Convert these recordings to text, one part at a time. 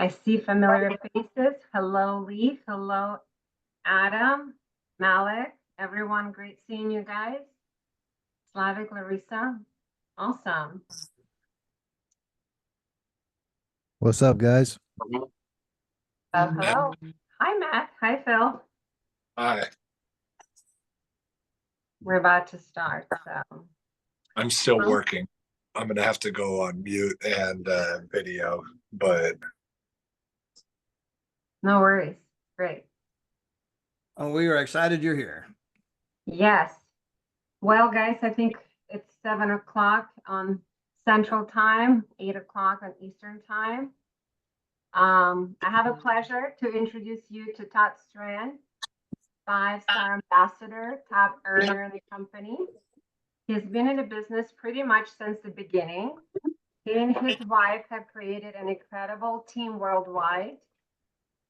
I see familiar faces. Hello, Leaf. Hello, Adam, Malik, everyone. Great seeing you guys. Slavic, Larissa. Awesome. What's up, guys? Hello. Hi, Matt. Hi, Phil. Hi, We're about to start. So, I'm still well, working. I'm gonna have to go on mute and video, but no worries. Great. Oh, we are excited you're here. Yes. Well, guys, I think it's 7 o'clock on Central Time, 8 o'clock on Eastern Time. I have a pleasure to introduce you to Todd Strand, 5-star ambassador, top earner in the company. He's been in the business pretty much since the beginning. He and his wife have created an incredible team worldwide,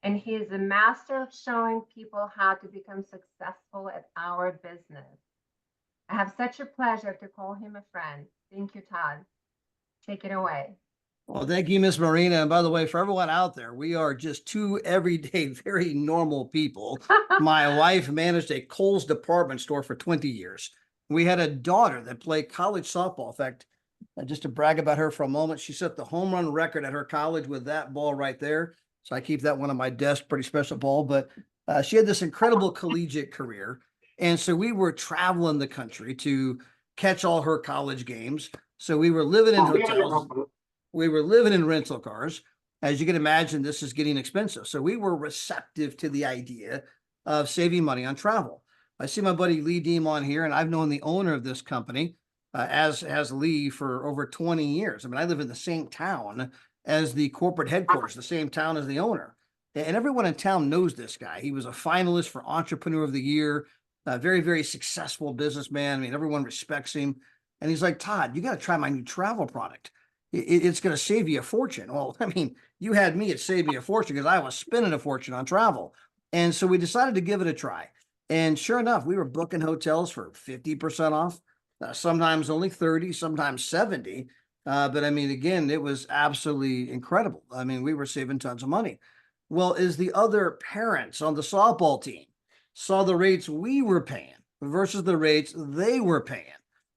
and he is a master of showing people how to become successful at our business. I have such a pleasure to call him a friend. Thank you, Todd. Take it away. Well, thank you, Miss Marina. And by the way, for everyone out there, we are just two everyday, very normal people. My wife managed a Kohl's department store for 20 years. We had a daughter that played college softball. In fact, just to brag about her for a moment, she set the home run record at her college with that ball right there. So I keep that one on my desk, pretty special ball. But she had this incredible collegiate career. And so we were traveling the country to catch all her college games. So we were living in hotels. We were living in rental cars. As you can imagine, this is getting expensive. So we were receptive to the idea of saving money on travel. I see my buddy Lee Deem on here, and I've known the owner of this company, as has Lee, for over 20 years. I mean, I live in the same town as the corporate headquarters, the same town as the owner. And everyone in town knows this guy. He was a finalist for Entrepreneur of the Year, a very, very successful businessman. I mean, everyone respects him. And he's like, Todd, you got to try my new travel product. It's going to save you a fortune. Well, I mean, you had me, it saved me a fortune because I was spending a fortune on travel. And so we decided to give it a try. And sure enough, we were booking hotels for 50% off, sometimes only 30, sometimes 70. But I mean, again, it was absolutely incredible. I mean, we were saving tons of money. Well, as the other parents on the softball team saw the rates we were paying versus the rates they were paying,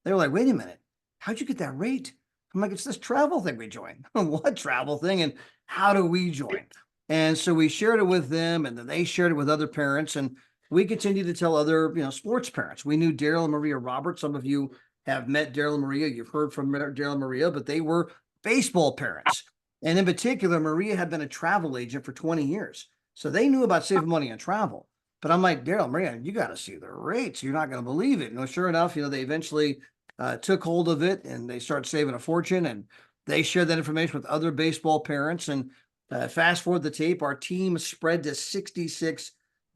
they were like, wait a minute, how'd you get that rate? I'm like, it's this travel thing we joined. What travel thing? And how do we join? And so we shared it with them, and then they shared it with other parents. And we continued to tell other, sports parents. We knew Daryl and Maria Roberts. Some of you have met Daryl and Maria. You've heard from Daryl and Maria, but they were baseball parents. And in particular, Maria had been a travel agent for 20 years. So they knew about saving money on travel. But I'm like, Daryl, Maria, you got to see the rates. You're not going to believe it. Sure enough, they eventually took hold of it, and they started saving a fortune, and they shared that information with other baseball parents. And fast forward the tape, our team spread to 66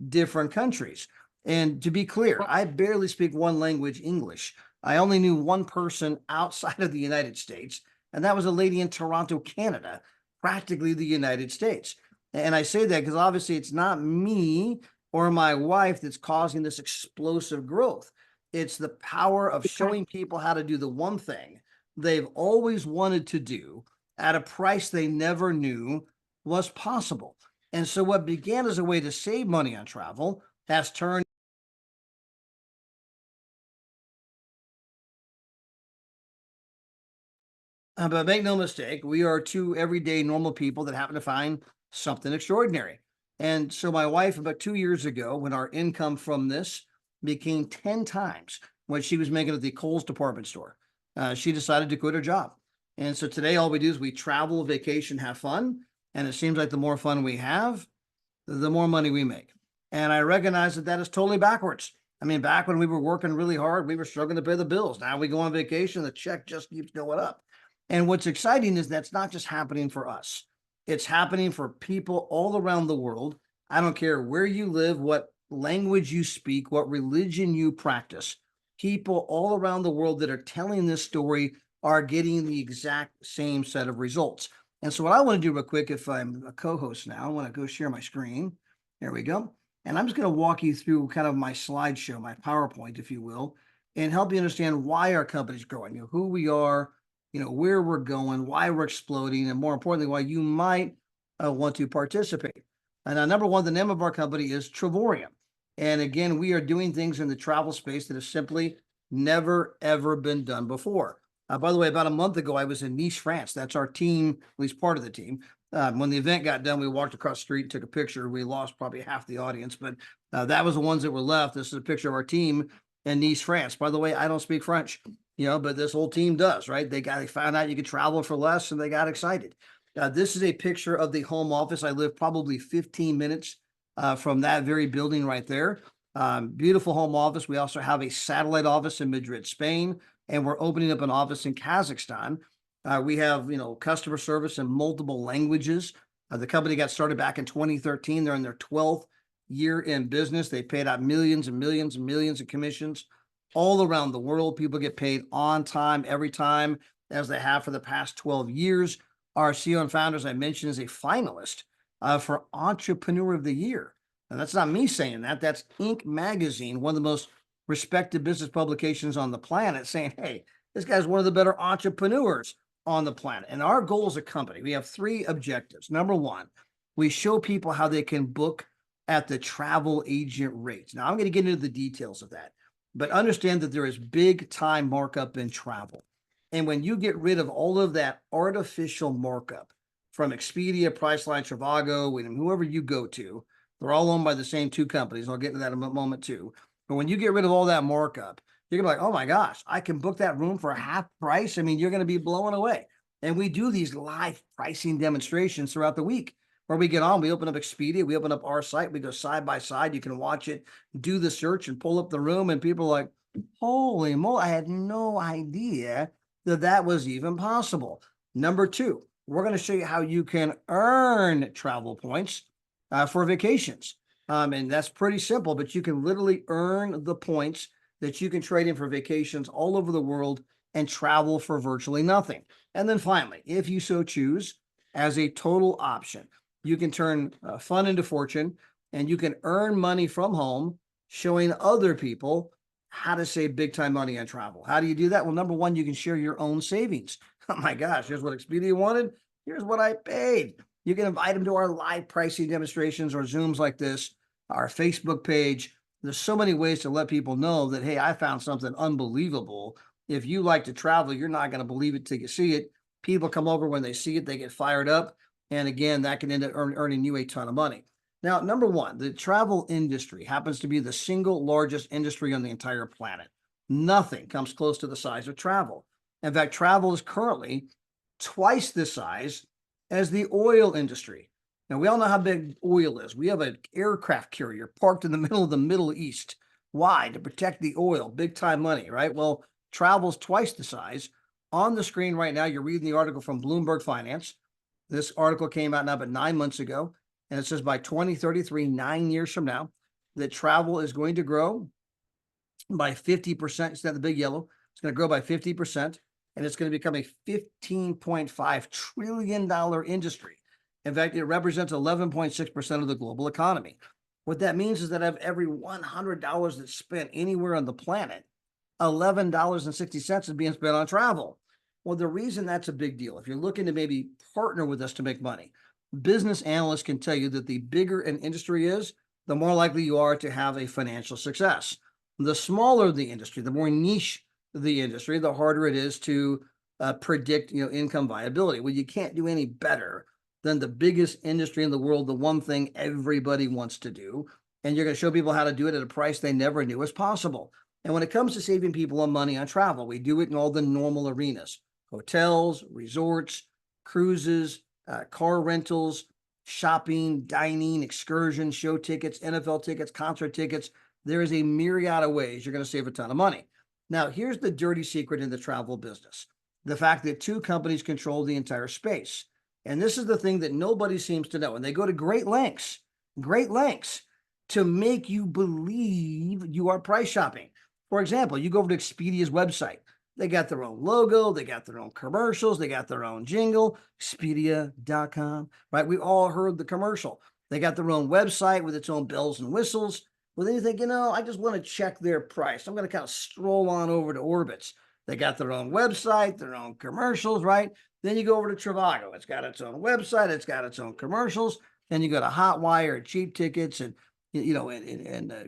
different countries. And to be clear, I barely speak one language, English. I only knew one person outside of the United States, and that was a lady in Toronto, Canada, practically the United States. And I say that because obviously it's not me or my wife that's causing this explosive growth. It's the power of showing people how to do the one thing they've always wanted to do at a price they never knew was possible. And so what began as a way to save money on travel has turned. But make no mistake, we are two everyday normal people that happen to find something extraordinary. And so my wife, about 2 years ago, when our income from this became 10 times what she was making at the Kohl's department store, she decided to quit her job. And so today, all we do is we travel, vacation, have fun. And it seems like the more fun we have, the more money we make. And I recognize that that is totally backwards. I mean, back when we were working really hard, we were struggling to pay the bills. Now we go on vacation, the check just keeps going up. And what's exciting is that's not just happening for us. It's happening for people all around the world. I don't care where you live, what language you speak, what religion you practice. People all around the world that are telling this story are getting the exact same set of results. And so what I want to do real quick, if I'm a co-host now, I want to go share my screen. There we go. And I'm just going to walk you through kind of my slideshow, my PowerPoint, if you will, and help you understand why our company's growing, who we are, where we're going, why we're exploding, and more importantly, why you might want to participate. And number one, the name of our company is TRAVORIUM. And again, we are doing things in the travel space that have simply never, ever been done before. By the way, about a month ago, I was in Nice, France. That's our team, at least part of the team. When the event got done, we walked across the street, took a picture. We lost probably half the audience, but that was the ones that were left. This is a picture of our team in Nice, France. By the way, I don't speak French, but this whole team does, right? They found out you could travel for less and they got excited. This is a picture of the home office. I live probably 15 minutes from that very building right there. Beautiful home office. We also have a satellite office in Madrid, Spain, and we're opening up an office in Kazakhstan. We have, customer service in multiple languages. The company got started back in 2013. They're in their 12th year in business. They paid out millions and millions and millions of commissions all around the world. People get paid on time, every time, as they have for the past 12 years. Our CEO and founder, as I mentioned, is a finalist for Entrepreneur of the Year. And that's not me saying that. That's Inc. magazine, one of the most respected business publications on the planet, saying, hey, this guy's one of the better entrepreneurs on the planet. And our goal as a company, we have 3 objectives. Number one, we show people how they can book at the travel agent rates. Now, I'm going to get into the details of that, but understand that there is big time markup in travel. And when you get rid of all of that artificial markup from Expedia, Priceline, Trivago, and whoever you go to, they're all owned by the same 2 companies. I'll get into that in a moment too. But when you get rid of all that markup, you're gonna be like, oh my gosh, I can book that room for half price. I mean, you're going to be blown away. And we do these live pricing demonstrations throughout the week where we get on, we open up Expedia, we open up our site, we go side by side. You can watch it, do the search and pull up the room. And people are like, holy moly, I had no idea that that was even possible. Number 2, we're going to show you how you can earn travel points for vacations. And that's pretty simple, but you can literally earn the points that you can trade in for vacations all over the world and travel for virtually nothing. And then finally, if you so choose, as a total option, you can turn fun into fortune and you can earn money from home, showing other people how to save big time money on travel. How do you do that? Well, number one, you can share your own savings. Oh my gosh, here's what Expedia wanted. Here's what I paid. You can invite them to our live pricing demonstrations or Zooms like this, our Facebook page. There's so many ways to let people know that, hey, I found something unbelievable. If you like to travel, you're not going to believe it till you see it. People come over when they see it, they get fired up. And again, that can end up earning you a ton of money. Now, number one, the travel industry happens to be the single largest industry on the entire planet. Nothing comes close to the size of travel. In fact, travel is currently twice the size as the oil industry. Now, we all know how big oil is. We have an aircraft carrier parked in the middle of the Middle East. Why? To protect the oil. Big time money, right? Well, travel's twice the size. On the screen right now, you're reading the article from Bloomberg Finance. This article came out now about 9 months ago. And it says by 2033, 9 years from now, that travel is going to grow by 50%. It's not the big yellow. It's going to grow by 50%. And it's going to become a $15.5 trillion industry. In fact, it represents 11.6% of the global economy. What that means is that of every $100 that's spent anywhere on the planet, $11.60 is being spent on travel. Well, the reason that's a big deal, if you're looking to maybe partner with us to make money, business analysts can tell you that the bigger an industry is, the more likely you are to have a financial success. The smaller the industry, the more niche the industry, the harder it is to predict, income viability. Well, you can't do any better than the biggest industry in the world, the one thing everybody wants to do. And you're going to show people how to do it at a price they never knew was possible. And when it comes to saving people on money on travel, we do it in all the normal arenas: hotels, resorts, cruises, car rentals, shopping, dining, excursions, show tickets, NFL tickets, concert tickets. There is a myriad of ways you're going to save a ton of money. Now, here's the dirty secret in the travel business: the fact that 2 companies control the entire space. And this is the thing that nobody seems to know. And they go to great lengths to make you believe you are price shopping. For example, you go over to Expedia's website. They got their own logo. They got their own commercials. They got their own jingle, Expedia.com, right? We all heard the commercial. They got their own website with its own bells and whistles. Well, then you think, I just want to check their price. I'm going to kind of stroll on over to Orbitz. They got their own website, their own commercials, right? Then you go over to Trivago. It's got its own website. It's got its own commercials. Then you go to Hotwire, cheap tickets, and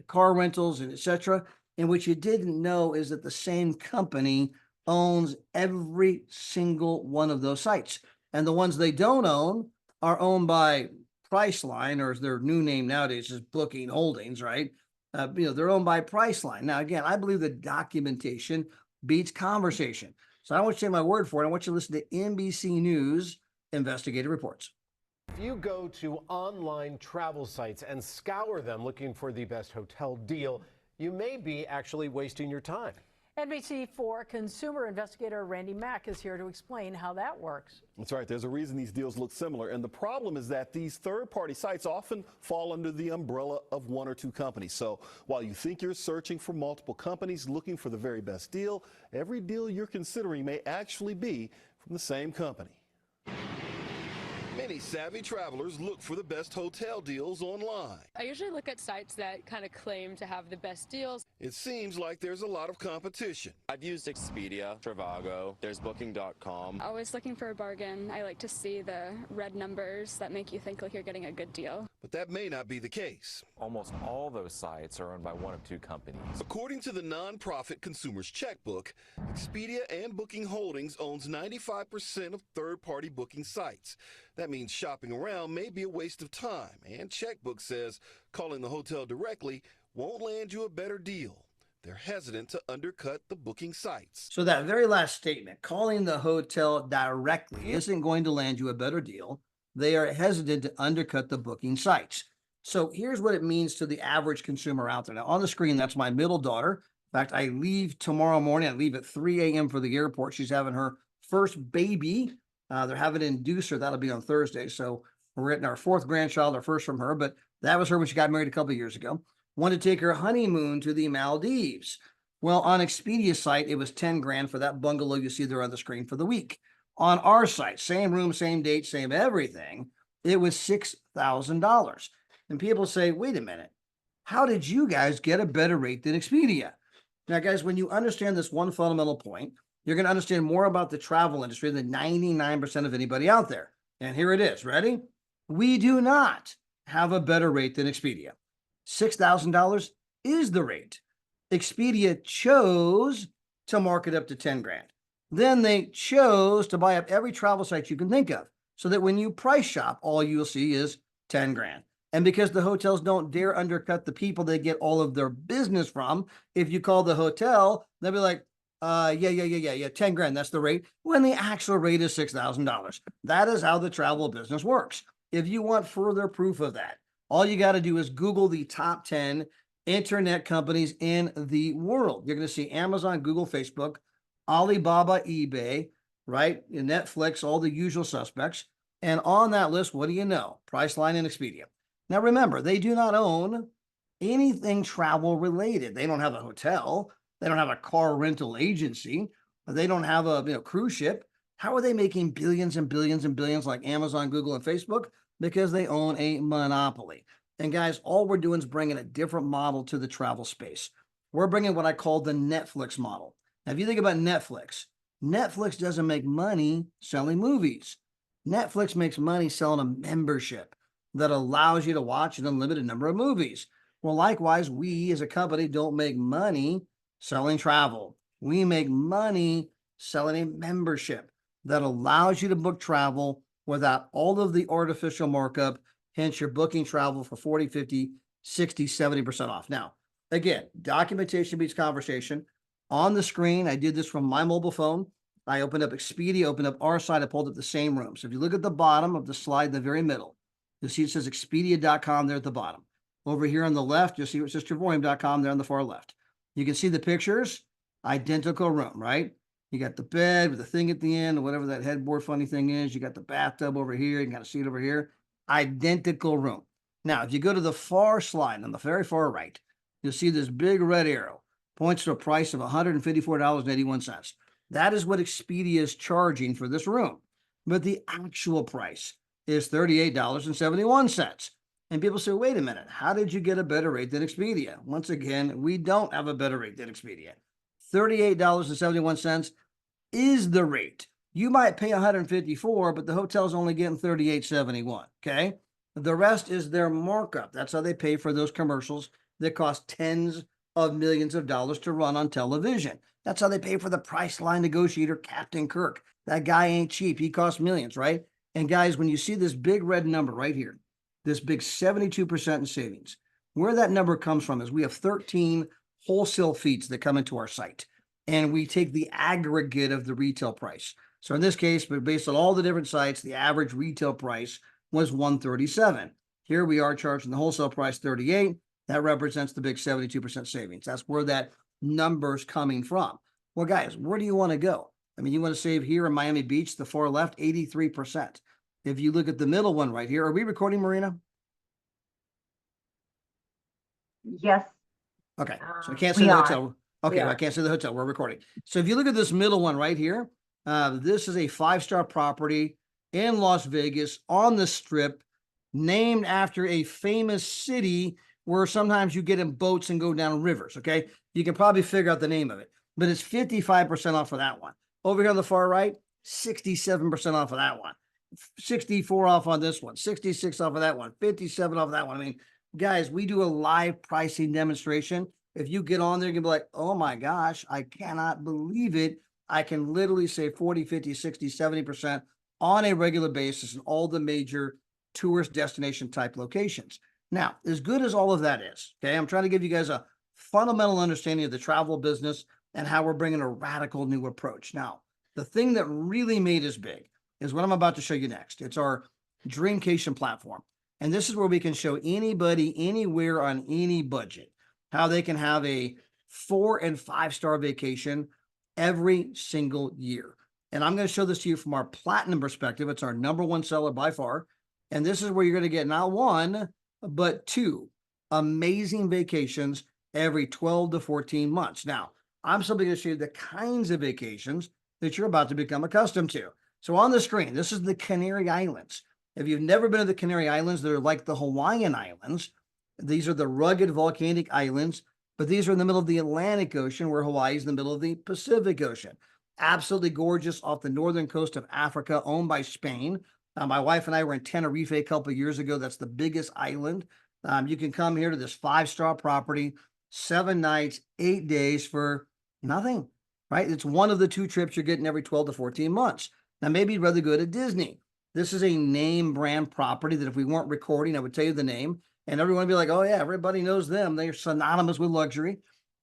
car rentals, and etc. And what you didn't know is that the same company owns every single one of those sites. And the ones they don't own are owned by Priceline, or as their new name nowadays is Booking Holdings, right? They're owned by Priceline. Now, again, I believe that documentation beats conversation. So I don't want you to take my word for it. I want you to listen to NBC News investigative reports. If you go to online travel sites and scour them looking for the best hotel deal, you may be actually wasting your time. NBC4 consumer investigator Randy Mack is here to explain how that works. That's right. There's a reason these deals look similar. And the problem is that these third-party sites often fall under the umbrella of one or two companies. So while you think you're searching for multiple companies looking for the very best deal, every deal you're considering may actually be from the same company. Many savvy travelers look for the best hotel deals online. I usually look at sites that kind of claim to have the best deals. It seems like there's a lot of competition. I've used Expedia, Trivago, there's Booking.com. Always looking for a bargain. I like to see the red numbers that make you think like you're getting a good deal. But that may not be the case. Almost all those sites are owned by one of two companies. According to the nonprofit Consumer's Checkbook, Expedia and Booking Holdings owns 95% of third-party booking sites. That means shopping around may be a waste of time, and Checkbook says calling the hotel directly won't land you a better deal. They're hesitant to undercut the booking sites. So that very last statement, calling the hotel directly, isn't going to land you a better deal. They are hesitant to undercut the booking sites. So here's what it means to the average consumer out there. Now on the screen, that's my middle daughter. In fact, I leave tomorrow morning. I leave at 3 a.m. for the airport. She's having her first baby. They're having an inducer. That'll be on Thursday. So we're getting our fourth grandchild, our first from her. But that was her when she got married a couple of years ago. Wanted to take her honeymoon to the Maldives. Well, on Expedia's site, it was 10 grand for that bungalow you see there on the screen for the week. On our site, same room, same date, same everything, it was $6,000. And people say, wait a minute, how did you guys get a better rate than Expedia? Now, guys, when you understand this one fundamental point, you're going to understand more about the travel industry than 99% of anybody out there. And here it is. Ready? We do not have a better rate than Expedia. $6,000 is the rate. Expedia chose to mark it up to 10 grand. Then they chose to buy up every travel site you can think of so that when you price shop, all you'll see is 10 grand. And because the hotels don't dare undercut the people they get all of their business from, if you call the hotel, they'll be like, yeah, 10 grand, that's the rate, when the actual rate is $6,000. That is how the travel business works. If you want further proof of that, all you got to do is Google the top 10 internet companies in the world. You're going to see Amazon, Google, Facebook, Alibaba, eBay, right? Netflix, all the usual suspects. And on that list, what do you know? Priceline and Expedia. Now, remember, they do not own anything travel related. They don't have a hotel. They don't have a car rental agency. They don't have a cruise ship. How are they making billions and billions and billions like Amazon, Google, and Facebook? Because they own a monopoly. And guys, all we're doing is bringing a different model to the travel space. We're bringing what I call the Netflix model. Now, if you think about Netflix, Netflix doesn't make money selling movies. Netflix makes money selling a membership that allows you to watch an unlimited number of movies. Well, likewise, we as a company don't make money selling travel. We make money selling a membership that allows you to book travel without all of the artificial markup. Hence, you're booking travel for 40, 50, 60, 70% off. Now, again, documentation beats conversation. On the screen, I did this from my mobile phone. I opened up Expedia, opened up our site, I pulled up the same room. So if you look at the bottom of the slide, the very middle, you'll see it says Expedia.com there at the bottom. Over here on the left, you'll see it says TRAVORIUM.com there on the far left. You can see the pictures, identical room, right? You got the bed with the thing at the end, or whatever that headboard funny thing is. You got the bathtub over here. You got a seat over here. Identical room. Now, if you go to the far slide on the very far right, you'll see this big red arrow points to a price of $154.81. That is what Expedia is charging for this room. But the actual price is $38.71. And people say, wait a minute, how did you get a better rate than Expedia? Once again, we don't have a better rate than Expedia. $38.71 is the rate. You might pay 154, but the hotel's only getting 38.71. Okay. The rest is their markup. That's how they pay for those commercials that cost tens of millions of dollars to run on television. That's how they pay for the Priceline negotiator, Captain Kirk. That guy ain't cheap. He costs millions, right? And guys, when you see this big red number right here, this big 72% in savings, where that number comes from is we have 13 wholesale feeds that come into our site, and we take the aggregate of the retail price. So in this case, but based on all the different sites, the average retail price was 137. Here we are charging the wholesale price 38. That represents the big 72% savings. That's where that number's coming from. Well, guys, where do you want to go? I mean, you want to save here in Miami Beach, the far left, 83%. If you look at the middle one right here, are we recording, Marina? Yes. Okay, so I can't say we the are. hotel. Okay, I can't say the hotel. We're recording. So if you look at this middle one right here, this is a 5-star property in Las Vegas on the Strip, named after a famous city where sometimes you get in boats and go down rivers. Okay, you can probably figure out the name of it, but it's 55% off of that one. Over here on the far right, 67% off of that one, 64 off on this one, 66 off of that one, 57 off of that one. I mean, guys, we do a live pricing demonstration. If you get on there, you can be like, oh my gosh, I cannot believe it. I can literally say 40, 50, 60, 70% on a regular basis in all the major tourist destination type locations. Now, as good as all of that is, okay, I'm trying to give you guys a fundamental understanding of the travel business and how we're bringing a radical new approach. Now, the thing that really made us big is what I'm about to show you next. It's our Dreamcation platform. And this is where we can show anybody anywhere on any budget how they can have a 4- and 5-star vacation every single year. And I'm going to show this to you from our platinum perspective. It's our #1 seller by far. And this is where you're going to get not 1, but 2 amazing vacations every 12 to 14 months. Now, I'm simply going to show you the kinds of vacations that you're about to become accustomed to. So on the screen, this is the Canary Islands. If you've never been to the Canary Islands, they're like the Hawaiian Islands. These are the rugged volcanic islands, but these are in the middle of the Atlantic Ocean, where Hawaii is in the middle of the Pacific Ocean. Absolutely gorgeous off the northern coast of Africa, owned by Spain. My wife and I were in Tenerife a couple of years ago. That's the biggest island. You can come here to this 5-star property, 7 nights, 8 days for nothing, right? It's one of the 2 trips you're getting every 12 to 14 months. Now, maybe you'd rather go to Disney. This is a name brand property that if we weren't recording, I would tell you the name. And everyone would be like, oh yeah, everybody knows them. They're synonymous with luxury.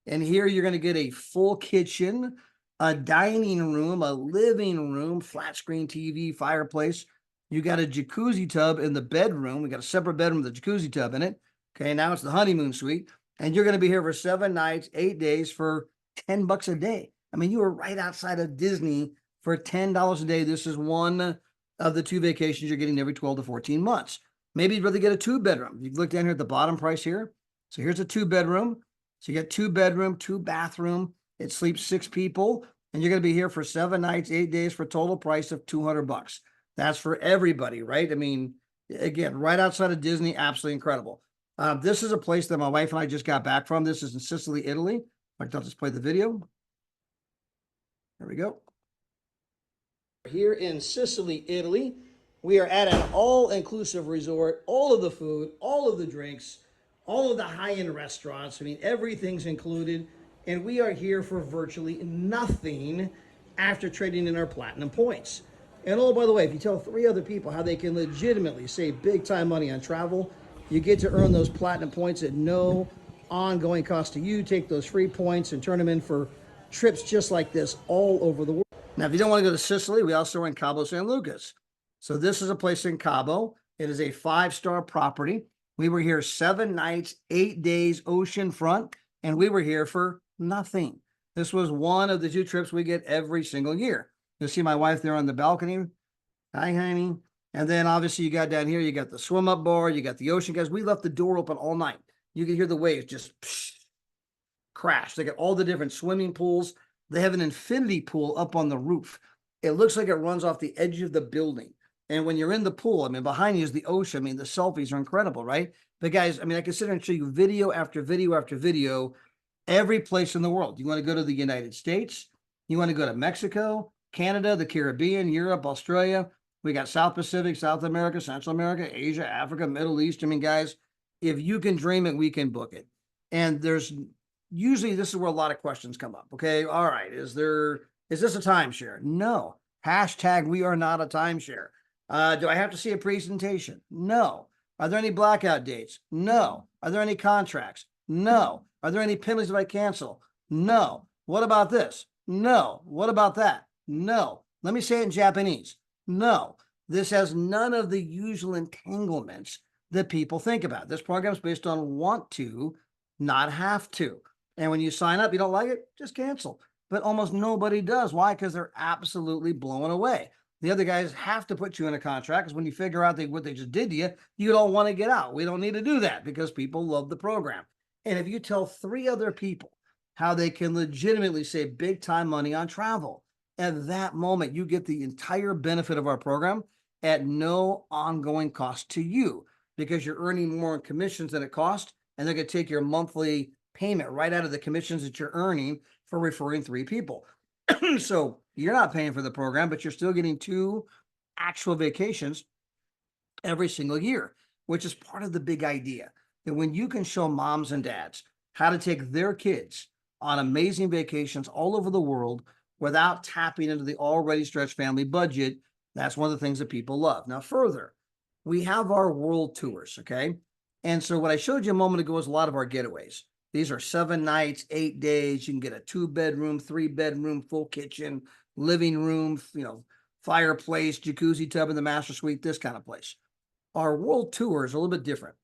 And here you're going to get a full kitchen, a dining room, a living room, flat screen TV, fireplace. You got a jacuzzi tub in the bedroom. We got a separate bedroom with a jacuzzi tub in it. Okay, now it's the honeymoon suite. And you're going to be here for 7 nights, 8 days for $10 a day. I mean, you are right outside of Disney for $10 a day. This is one of the 2 vacations you're getting every 12 to 14 months. Maybe you'd rather get a 2-bedroom. You look down here at the bottom price here. So here's a 2-bedroom. So you get 2-bedroom, 2-bathroom. It sleeps 6 people, and you're going to be here for 7 nights, 8 days for a total price of $200. That's for everybody, right? I mean, again, right outside of Disney, absolutely incredible. This is a place that my wife and I just got back from. This is in Sicily, Italy. I'll just play the video. There we go. Here in Sicily, Italy, we are at an all-inclusive resort. All of the food, all of the drinks, all of the high-end restaurants. I mean, everything's included. And we are here for virtually nothing after trading in our platinum points. And oh, by the way, if you tell 3 other people how they can legitimately save big-time money on travel, you get to earn those platinum points at no ongoing cost to you. Take those free points and turn them in for trips just like this all over the world. Now, if you don't want to go to Sicily, we also are in Cabo San Lucas. So this is a place in Cabo. It is a 5-star property. We were here 7 nights, 8 days, oceanfront, and we were here for nothing. This was one of the 2 trips we get every single year. You'll see my wife there on the balcony. Hi, honey. And then obviously you got down here, you got the swim up bar, you got the ocean. Guys, we left the door open all night. You can hear the waves just crash. They got all the different swimming pools. They have an infinity pool up on the roof. It looks like it runs off the edge of the building. And when you're in the pool, I mean, behind you is the ocean. I mean, the selfies are incredible, right? But guys, I mean, I can sit here and show you video after video after video, every place in the world. You want to go to the United States? You want to go to Mexico, Canada, the Caribbean, Europe, Australia. We got South Pacific, South America, Central America, Asia, Africa, Middle East. I mean, guys, if you can dream it, we can book it. And there's usually, this is where a lot of questions come up. Okay. All right. Is this a timeshare? No. Hashtag we are not a timeshare. Do I have to see a presentation? No. Are there any blackout dates? No. Are there any contracts? No. Are there any penalties if I cancel? No. What about this? No. What about that? No. Let me say it in Japanese. No. This has none of the usual entanglements that people think about. This program is based on want to, not have to. And when you sign up, you don't like it, just cancel. But almost nobody does. Why? Because they're absolutely blown away. The other guys have to put you in a contract because when you figure out what they just did to you, you don't want to get out. We don't need to do that because people love the program. And if you tell 3 other people how they can legitimately save big time money on travel, at that moment, you get the entire benefit of our program at no ongoing cost to you because you're earning more in commissions than it costs. And they're going to take your monthly payment right out of the commissions that you're earning for referring 3 people. So you're not paying for the program, but you're still getting 2 actual vacations every single year, which is part of the big idea that when you can show moms and dads how to take their kids on amazing vacations all over the world without tapping into the already stretched family budget, that's one of the things that people love. Now, further, we have our world tours, okay? And so what I showed you a moment ago is a lot of our getaways. These are 7 nights, 8 days. You can get a 2-bedroom, 3-bedroom, full kitchen, living room, fireplace, jacuzzi tub in the master suite, this kind of place. Our world tour is a little bit different.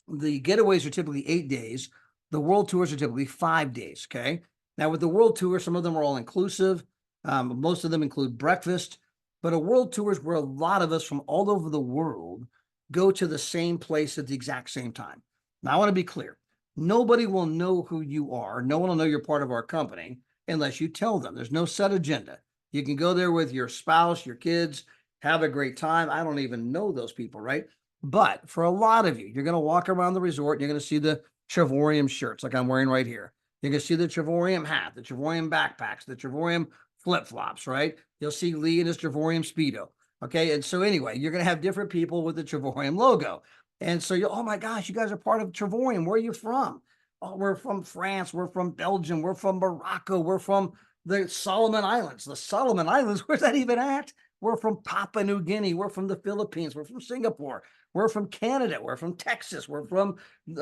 The getaways are typically 8 days. The world tours are typically 5 days, okay? Now with the world tour, some of them are all inclusive. Most of them include breakfast, but a world tour is where a lot of us from all over the world go to the same place at the exact same time. Now I want to be clear. Nobody will know who you are. No one will know you're part of our company unless you tell them. There's no set agenda. You can go there with your spouse, your kids, have a great time. I don't even know those people, right? But for a lot of you, you're going to walk around the resort. And you're going to see the TRAVORIUM shirts like I'm wearing right here. You're going to see the TRAVORIUM hat, the TRAVORIUM backpacks, the TRAVORIUM flip-flops, right? You'll see Lee in his TRAVORIUM Speedo. Okay. And so anyway, you're going to have different people with the TRAVORIUM logo. And so oh my gosh, you guys are part of TRAVORIUM. Where are you from? Oh, we're from France. We're from Belgium. We're from Morocco. We're from the Solomon Islands. The Solomon Islands, where's that even at? We're from Papua New Guinea. We're from the Philippines. We're from Singapore. We're from Canada. We're from Texas. We're from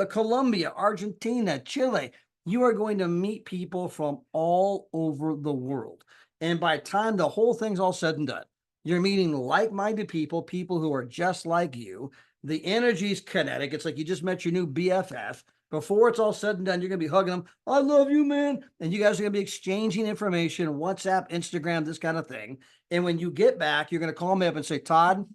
Colombia, Argentina, Chile. You are going to meet people from all over the world. And by the time the whole thing's all said and done, you're meeting like-minded people, people who are just like you. The energy's kinetic. It's like you just met your new BFF. Before it's all said and done, you're going to be hugging them. I love you, man. And you guys are going to be exchanging information, WhatsApp, Instagram, this kind of thing. And when you get back, you're going to call me up and say, Todd,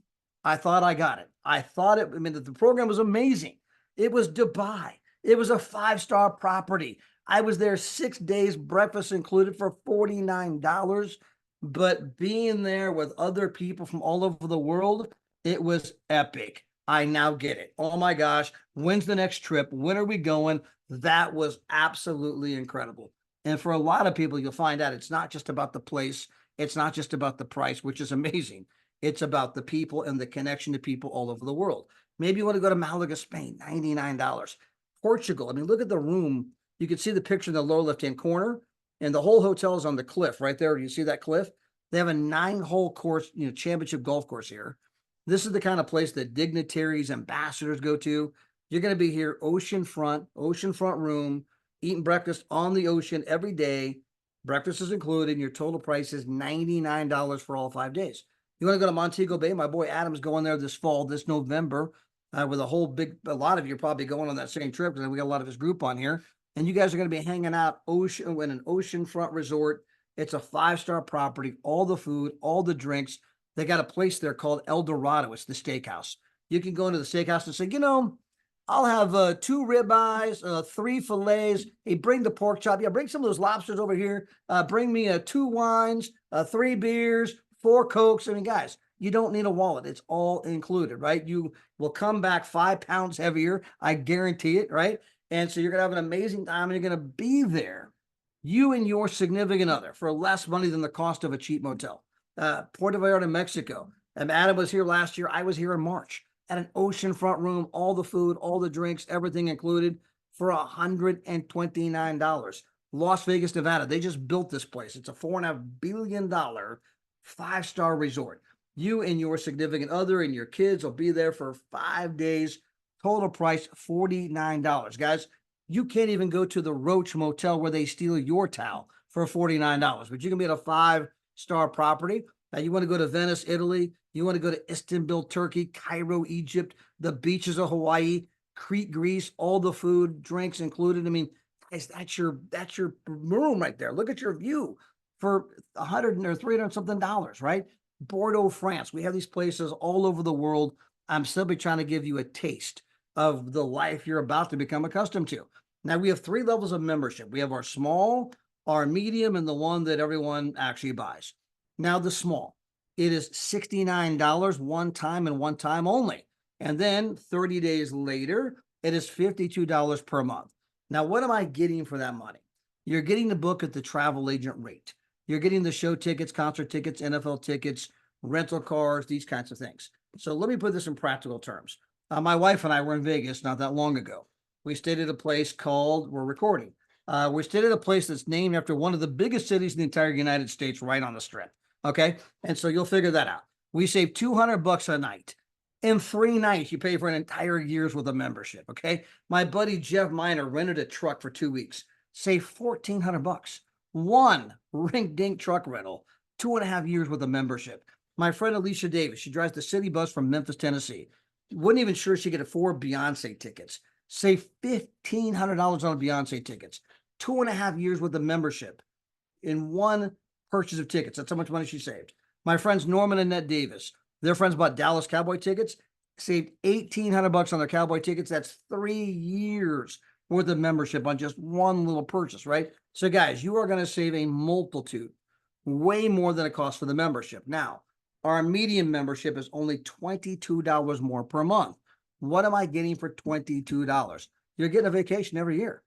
I thought I got it. The program was amazing. It was Dubai. It was a 5-star property. I was there 6 days, breakfast included for $49. But being there with other people from all over the world, it was epic. I now get it. Oh my gosh, when's the next trip? When are we going? That was absolutely incredible. And for a lot of people, you'll find out it's not just about the place. It's not just about the price, which is amazing. It's about the people and the connection to people all over the world. Maybe you want to go to Malaga, Spain, $99. Portugal, I mean, look at the room. You can see the picture in the lower left-hand corner, and the whole hotel is on the cliff right there. You see that cliff? They have a 9-hole course, championship golf course here. This is the kind of place that dignitaries, ambassadors go to. You're going to be here oceanfront room, eating breakfast on the ocean every day. Breakfast is included, and your total price is $99 for all 5 days. You want to go to Montego Bay? My boy Adam's going there this fall, this November, with a lot of you are probably going on that same trip because we got a lot of his group on here. And you guys are going to be hanging out in an oceanfront resort. It's a 5-star property, all the food, all the drinks. They got a place there called El Dorado. It's the steakhouse. You can go into the steakhouse and say, I'll have 2 ribeyes, 3 fillets. Hey, bring the pork chop. Yeah, bring some of those lobsters over here. Bring me 2 wines, 3 beers, 4 Cokes. I mean, guys, you don't need a wallet. It's all included, right? You will come back 5 pounds heavier. I guarantee it, right? And so you're going to have an amazing time and you're going to be there You and your significant other for less money than the cost of a cheap motel. Puerto Vallarta, Mexico. Adam was here last year. I was here in March at an oceanfront room, all the food, all the drinks, everything included for $129. Las Vegas, Nevada. They just built this place. It's a $4.5 billion 5-star resort. You and your significant other and your kids will be there for 5 days. Total price $49. Guys, you can't even go to the Roach Motel where they steal your towel for $49, but you can be at a 5-star property. Now you want to go to Venice, Italy. You want to go to Istanbul, Turkey, Cairo, Egypt, the beaches of Hawaii, Crete, Greece, all the food, drinks included. I mean, guys, that's your room right there. Look at your view for $100 or $300 something, right? Bordeaux, France. We have these places all over the world. I'm simply trying to give you a taste of the life you're about to become accustomed to. Now we have 3 levels of membership. We have our small, our medium, and the one that everyone actually buys. Now the small, it is $69 one time and one time only. And then 30 days later, it is $52 per month. Now, what am I getting for that money? You're getting the book at the travel agent rate. You're getting the show tickets, concert tickets, NFL tickets, rental cars, these kinds of things. So let me put this in practical terms. My wife and I were in Vegas not that long ago. We stayed at a place called, we stayed at a place that's named after one of the biggest cities in the entire United States, right on the Strip. Okay. And so you'll figure that out. We saved $200 a night. In 3 nights, you pay for an entire year's worth of membership. Okay. My buddy Jeff Miner rented a truck for 2 weeks, saved $1,400. One rink-dink truck rental, 2.5 years worth of membership. My friend Alicia Davis, she drives the city bus from Memphis, Tennessee. Wasn't even sure she could afford Beyonce tickets. Save $1,500 on Beyonce tickets. 2.5 years worth of membership in one purchase of tickets. That's how much money she saved. My friends Norman and Annette Davis, their friends bought Dallas Cowboy tickets, saved $1,800 on their Cowboy tickets. That's 3 years worth of membership on just one little purchase, right? So guys, you are going to save a multitude, way more than it costs for the membership. Now, our medium membership is only $22 more per month. What am I getting for $22? You're getting a vacation every year.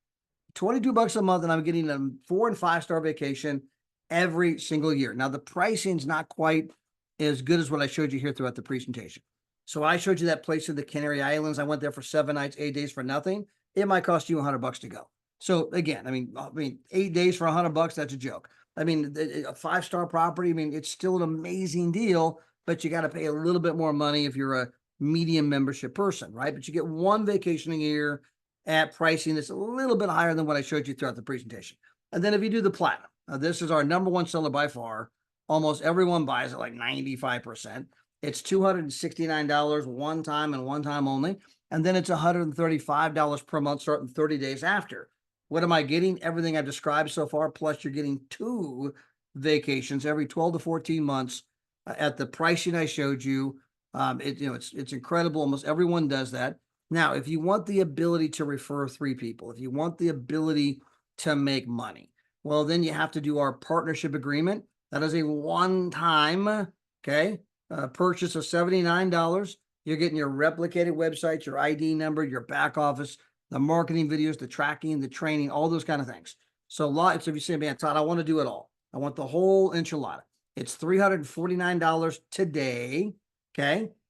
$22 a month, and I'm getting a 4- and 5-star vacation every single year. Now, the pricing's not quite as good as what I showed you here throughout the presentation. So I showed you that place in the Canary Islands. I went there for 7 nights, 8 days for nothing. It might cost you $100 to go. So again, I mean, 8 days for $100, that's a joke. I mean, a 5-star property, I mean, it's still an amazing deal, but you got to pay a little bit more money if you're a medium membership person, right? But you get one vacation a year at pricing that's a little bit higher than what I showed you throughout the presentation. And then if you do the platinum, this is our #1 seller by far. Almost everyone buys it, like 95%. It's $269 one time and one time only. And then it's $135 per month starting 30 days after. What am I getting? Everything I've described so far, plus you're getting 2 vacations every 12 to 14 months at the pricing I showed you. It's incredible. Almost everyone does that. Now, if you want the ability to refer 3 people, if you want the ability to make money, well, then you have to do our partnership agreement. That is a one-time, purchase of $79. You're getting your replicated website, your ID number, your back office, the marketing videos, the tracking, the training, all those kind of things. So if you say, man, Todd, I want to do it all. I want the whole enchilada. It's $349 today,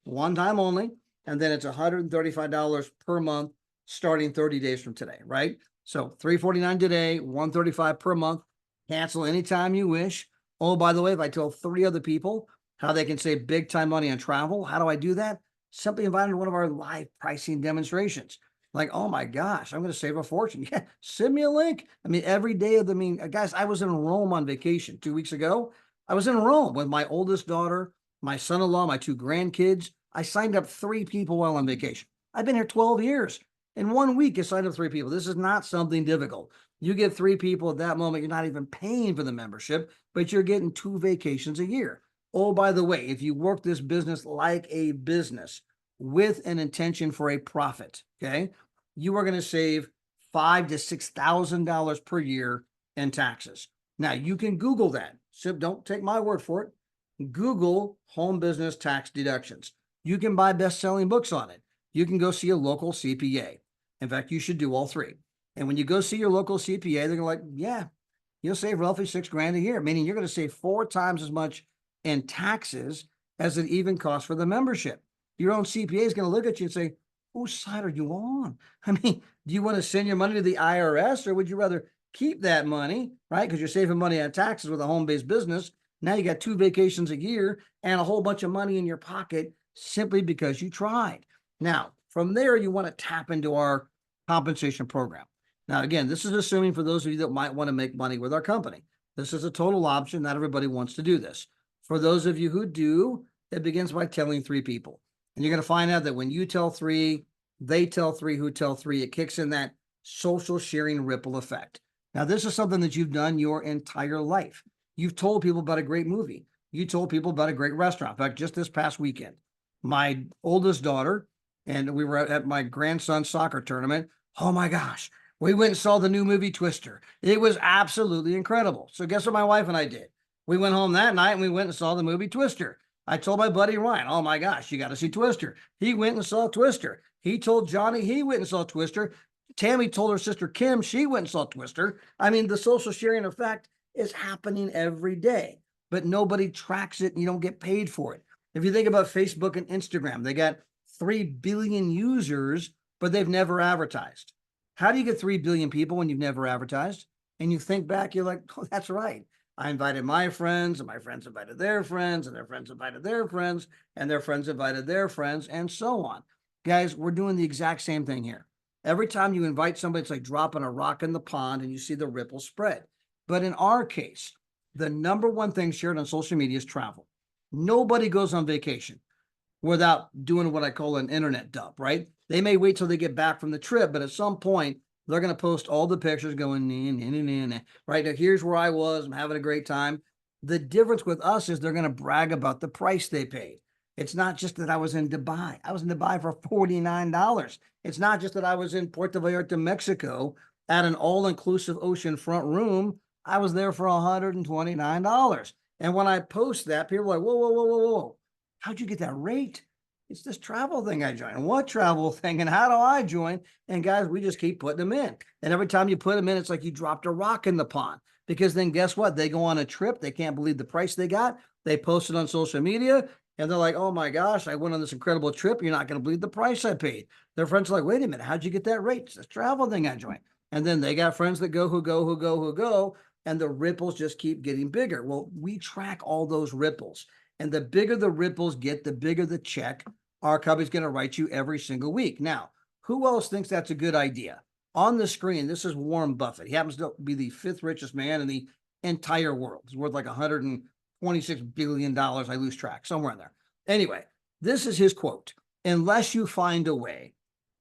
one time only. And then it's $135 per month starting 30 days from today, right? So $349 today, $135 per month. Cancel anytime you wish. Oh, by the way, if I tell 3 other people how they can save big time money on travel, how do I do that? Simply invite them to one of our live pricing demonstrations. Like, oh my gosh, I'm going to save a fortune. Yeah, send me a link. I mean, every day of guys, I was in Rome on vacation 2 weeks ago. I was in Rome with my oldest daughter, my son-in-law, my 2 grandkids. I signed up 3 people while on vacation. I've been here 12 years. In 1 week, I signed up 3 people. This is not something difficult. You get 3 people at that moment. You're not even paying for the membership, but you're getting 2 vacations a year. Oh, by the way, if you work this business like a business with an intention for a profit, you are going to save $5,000 to $6,000 per year in taxes. Now, you can Google that. So don't take my word for it. Google home business tax deductions. You can buy best-selling books on it. You can go see a local CPA. In fact, you should do all 3. And when you go see your local CPA, they're like, yeah, you'll save roughly $6,000 a year, meaning you're going to save 4 times as much in taxes as it even costs for the membership. Your own CPA is going to look at you and say, whose side are you on? I mean, do you want to send your money to the IRS, or would you rather keep that money, right? Because you're saving money on taxes with a home-based business. Now you got 2 vacations a year and a whole bunch of money in your pocket simply because you tried. Now, from there, you want to tap into our compensation program. Now, again, this is assuming for those of you that might want to make money with our company. This is a total option. Not everybody wants to do this. For those of you who do, it begins by telling 3 people. And you're going to find out that when you tell 3, they tell 3 who tell 3, it kicks in that social sharing ripple effect. Now, this is something that you've done your entire life. You've told people about a great movie. You told people about a great restaurant. In fact, just this past weekend, my oldest daughter, and we were at my grandson's soccer tournament. Oh my gosh, we went and saw the new movie Twister. It was absolutely incredible. So guess what my wife and I did? We went home that night and we went and saw the movie Twister. I told my buddy Ryan, oh my gosh, you got to see Twister. He went and saw Twister. He told Johnny he went and saw Twister. Tammy told her sister Kim she went and saw Twister. I mean, the social sharing effect is happening every day, but nobody tracks it and you don't get paid for it. If you think about Facebook and Instagram, they got 3 billion users, but they've never advertised. How do you get 3 billion people when you've never advertised? And you think back, you're like, oh, that's right. I invited my friends, and my friends invited their friends, and their friends invited their friends, and their friends invited their friends, and so on. Guys, we're doing the exact same thing here. Every time you invite somebody, it's like dropping a rock in the pond and you see the ripple spread. But in our case, the number one thing shared on social media is travel. Nobody goes on vacation without doing what I call an internet dump, right? They may wait till they get back from the trip, but at some point, they're going to post all the pictures going, right? Now, here's where I was. I'm having a great time. The difference with us is they're going to brag about the price they paid. It's not just that I was in Dubai. I was in Dubai for $49. It's not just that I was in Puerto Vallarta, Mexico at an all-inclusive oceanfront room. I was there for $129. And when I post that, people are like, whoa, whoa, whoa, whoa, whoa. How'd you get that rate? It's this travel thing I joined. What travel thing? And how do I join? And guys, we just keep putting them in. And every time you put them in, it's like you dropped a rock in the pond. Because then guess what? They go on a trip. They can't believe the price they got. They post it on social media. And they're like, oh my gosh, I went on this incredible trip. You're not going to believe the price I paid. Their friends are like, wait a minute, how'd you get that rate? It's this travel thing I joined. And then they got friends that go, who go, who go, who go. And the ripples just keep getting bigger. Well, we track all those ripples. And the bigger the ripples get, the bigger the check our company's going to write you every single week. Now, who else thinks that's a good idea? On the screen, this is Warren Buffett. He happens to be the 5th richest man in the entire world. He's worth like $126 billion. I lose track, somewhere in there. Anyway, this is his quote. Unless you find a way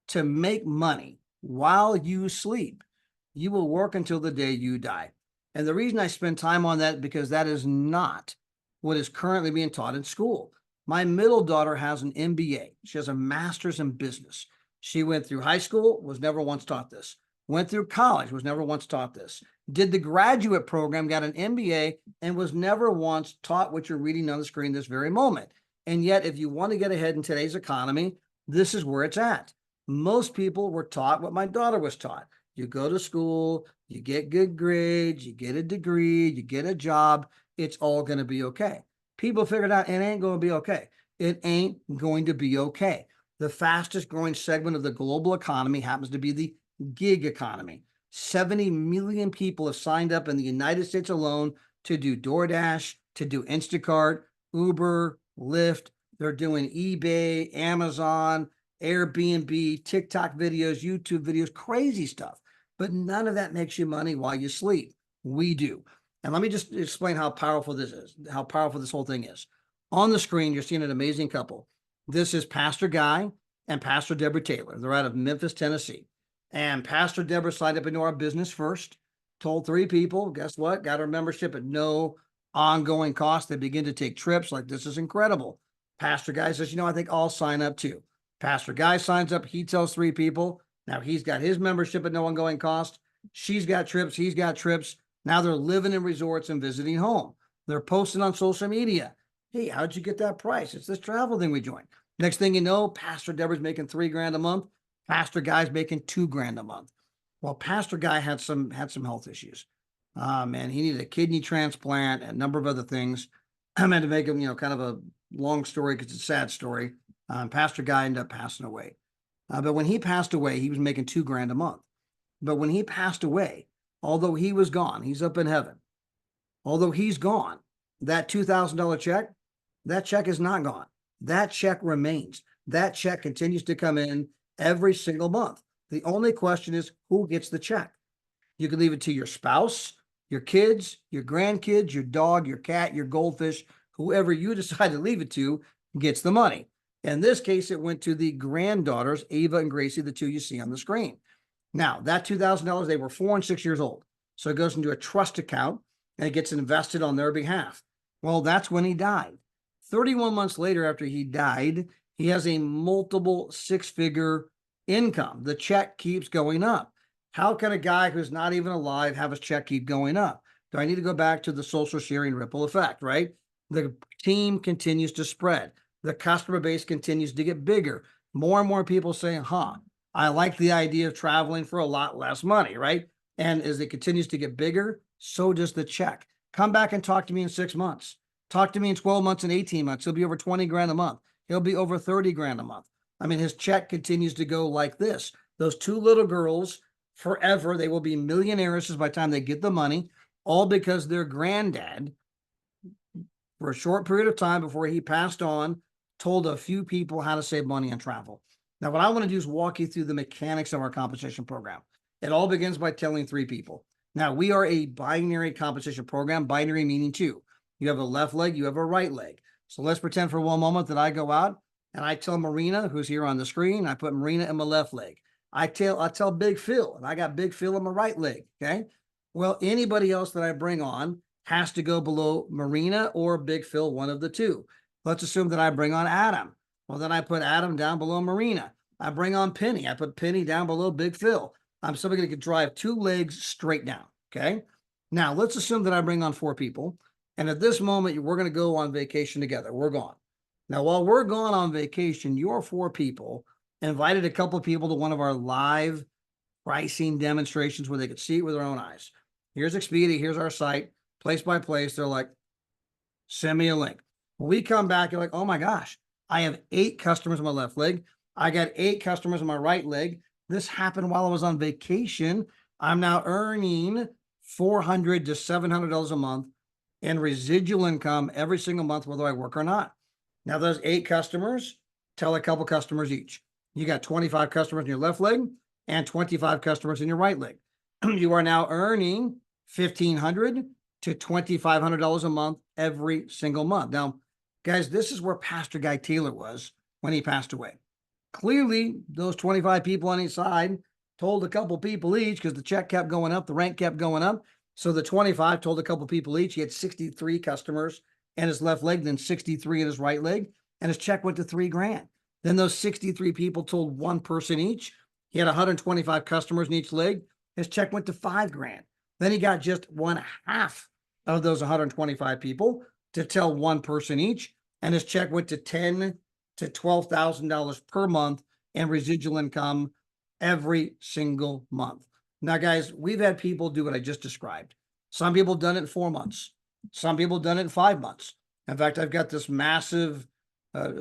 to make money while you sleep, you will work until the day you die. And the reason I spend time on that, because that is not what is currently being taught in school. My middle daughter has an MBA. She has a master's in business. She went through high school, was never once taught this. Went through college, was never once taught this. Did the graduate program, got an MBA, and was never once taught what you're reading on the screen this very moment. And yet, if you want to get ahead in today's economy, this is where it's at. Most people were taught what my daughter was taught. You go to school, you get good grades, you get a degree, you get a job, it's all going to be okay. People figured out it ain't going to be okay. It ain't going to be okay. The fastest growing segment of the global economy happens to be the gig economy. 70 million people have signed up in the United States alone to do DoorDash, to do Instacart, Uber, Lyft. They're doing eBay, Amazon, Airbnb, TikTok videos, YouTube videos, crazy stuff. But none of that makes you money while you sleep. We do. And let me just explain how powerful this is, how powerful this whole thing is. On the screen, you're seeing an amazing couple. This is Pastor Guy and Pastor Deborah Taylor. They're out of Memphis, Tennessee. And Pastor Deborah signed up into our business first, told 3 people, guess what? Got her membership at no ongoing cost. They begin to take trips like this is incredible. Pastor Guy says, I think I'll sign up too. Pastor Guy signs up. He tells 3 people. Now he's got his membership at no ongoing cost. She's got trips. He's got trips. Now they're living in resorts and visiting home. They're posting on social media. Hey, how'd you get that price? It's this travel thing we joined. Next thing you know, Pastor Deborah's making $3,000 a month. Pastor Guy's making $2,000 a month. Well, Pastor Guy had some health issues. Man, he needed a kidney transplant and a number of other things. I had to make him, kind of a long story because it's a sad story. Pastor Guy ended up passing away. But when he passed away, he was making $2,000 a month. But when he passed away, although he was gone, he's up in heaven. Although he's gone, that $2,000 check, that check is not gone. That check remains. That check continues to come in every single month. The only question is who gets the check. You can leave it to your spouse, your kids, your grandkids, your dog, your cat, your goldfish, whoever you decide to leave it to gets the money. In this case, it went to the granddaughters, Ava and Gracie, the two you see on the screen. Now, that $2,000, they were 4 and 6 years old. So it goes into a trust account and it gets invested on their behalf. Well, that's when he died. 31 months later, after he died, he has a multiple six-figure income. The check keeps going up. How can a guy who's not even alive have his check keep going up? Do I need to go back to the social sharing ripple effect, right? The team continues to spread. The customer base continues to get bigger. More and more people saying, I like the idea of traveling for a lot less money, right? And as it continues to get bigger, so does the check. Come back and talk to me in 6 months. Talk to me in 12 months and 18 months. He'll be over 20 grand a month. He'll be over 30 grand a month. I mean, his check continues to go like this. Those two little girls, forever, they will be millionaires by the time they get the money, all because their granddad, for a short period of time before he passed on, told a few people how to save money and travel. Now, what I want to do is walk you through the mechanics of our compensation program. It all begins by telling 3 people. Now, we are a binary compensation program, binary meaning 2. You have a left leg, you have a right leg. So let's pretend for one moment that I go out and I tell Marina, who's here on the screen, I put Marina in my left leg. I tell Big Phil, and I got Big Phil in my right leg, okay? Well, anybody else that I bring on has to go below Marina or Big Phil, one of the two. Let's assume that I bring on Adam. Well, then I put Adam down below Marina. I bring on Penny. I put Penny down below Big Phil. I'm still going to drive 2 legs straight down, okay? Now, let's assume that I bring on 4 people, and at this moment, we're going to go on vacation together. We're gone. Now, while we're gone on vacation, your 4 people invited a couple of people to one of our live pricing demonstrations where they could see it with their own eyes. Here's Expedia, here's our site, place by place. They're like, send me a link. When we come back, you're like, oh my gosh, I have 8 customers on my left leg. I got 8 customers on my right leg. This happened while I was on vacation. I'm now earning $400 to $700 a month in residual income every single month, whether I work or not. Now, those 8 customers, tell a couple customers each. You got 25 customers in your left leg and 25 customers in your right leg. You are now earning $1,500 to $2,500 a month every single month. Now, guys, this is where Pastor Guy Taylor was when he passed away. Clearly, those 25 people on each side told a couple people each because the check kept going up, the rank kept going up. So the 25 told a couple people each. He had 63 customers in his left leg, then 63 in his right leg, and his check went to $3,000. Then those 63 people told one person each. He had 125 customers in each leg. His check went to $5,000. Then he got just 1/2 of those 125 people to tell one person each, and his check went to $10,000 to $12,000 per month in residual income every single month. Now, guys, we've had people do what I just described. Some people done it in 4 months. Some people done it in 5 months. In fact, I've got this massive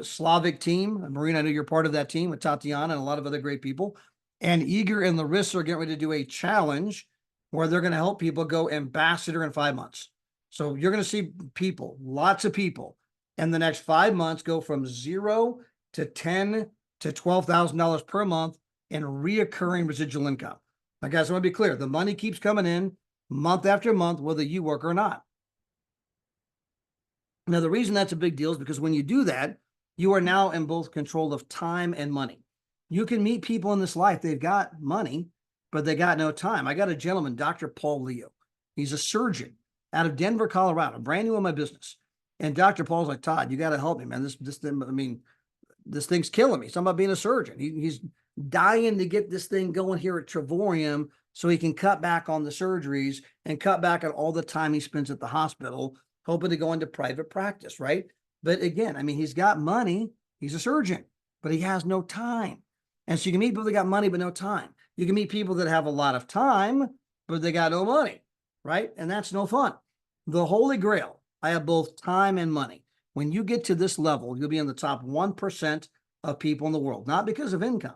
Slavic team. Marina, I know you're part of that team with Tatiana and a lot of other great people. And Eager and Larissa are getting ready to do a challenge where they're going to help people go ambassador in 5 months. So you're going to see people, lots of people, in the next 5 months go from 0 to $10,000 to $12,000 per month in reoccurring residual income. Now, guys, I want to be clear. The money keeps coming in month after month, whether you work or not. Now, the reason that's a big deal is because when you do that, you are now in both control of time and money. You can meet people in this life. They've got money, but they got no time. I got a gentleman, Dr. Paul Leo. He's a surgeon out of Denver, Colorado, brand new in my business. And Dr. Paul's like, Todd, you got to help me, man. This thing's killing me. It's about being a surgeon. He's dying to get this thing going here at TRAVORIUM so he can cut back on the surgeries and cut back on all the time he spends at the hospital, hoping to go into private practice, right? But again, he's got money. He's a surgeon, but he has no time. And so you can meet people that got money but no time. You can meet people that have a lot of time, but they got no money, right? And that's no fun. The Holy Grail, I have both time and money. When you get to this level, you'll be in the top 1% of people in the world, not because of income,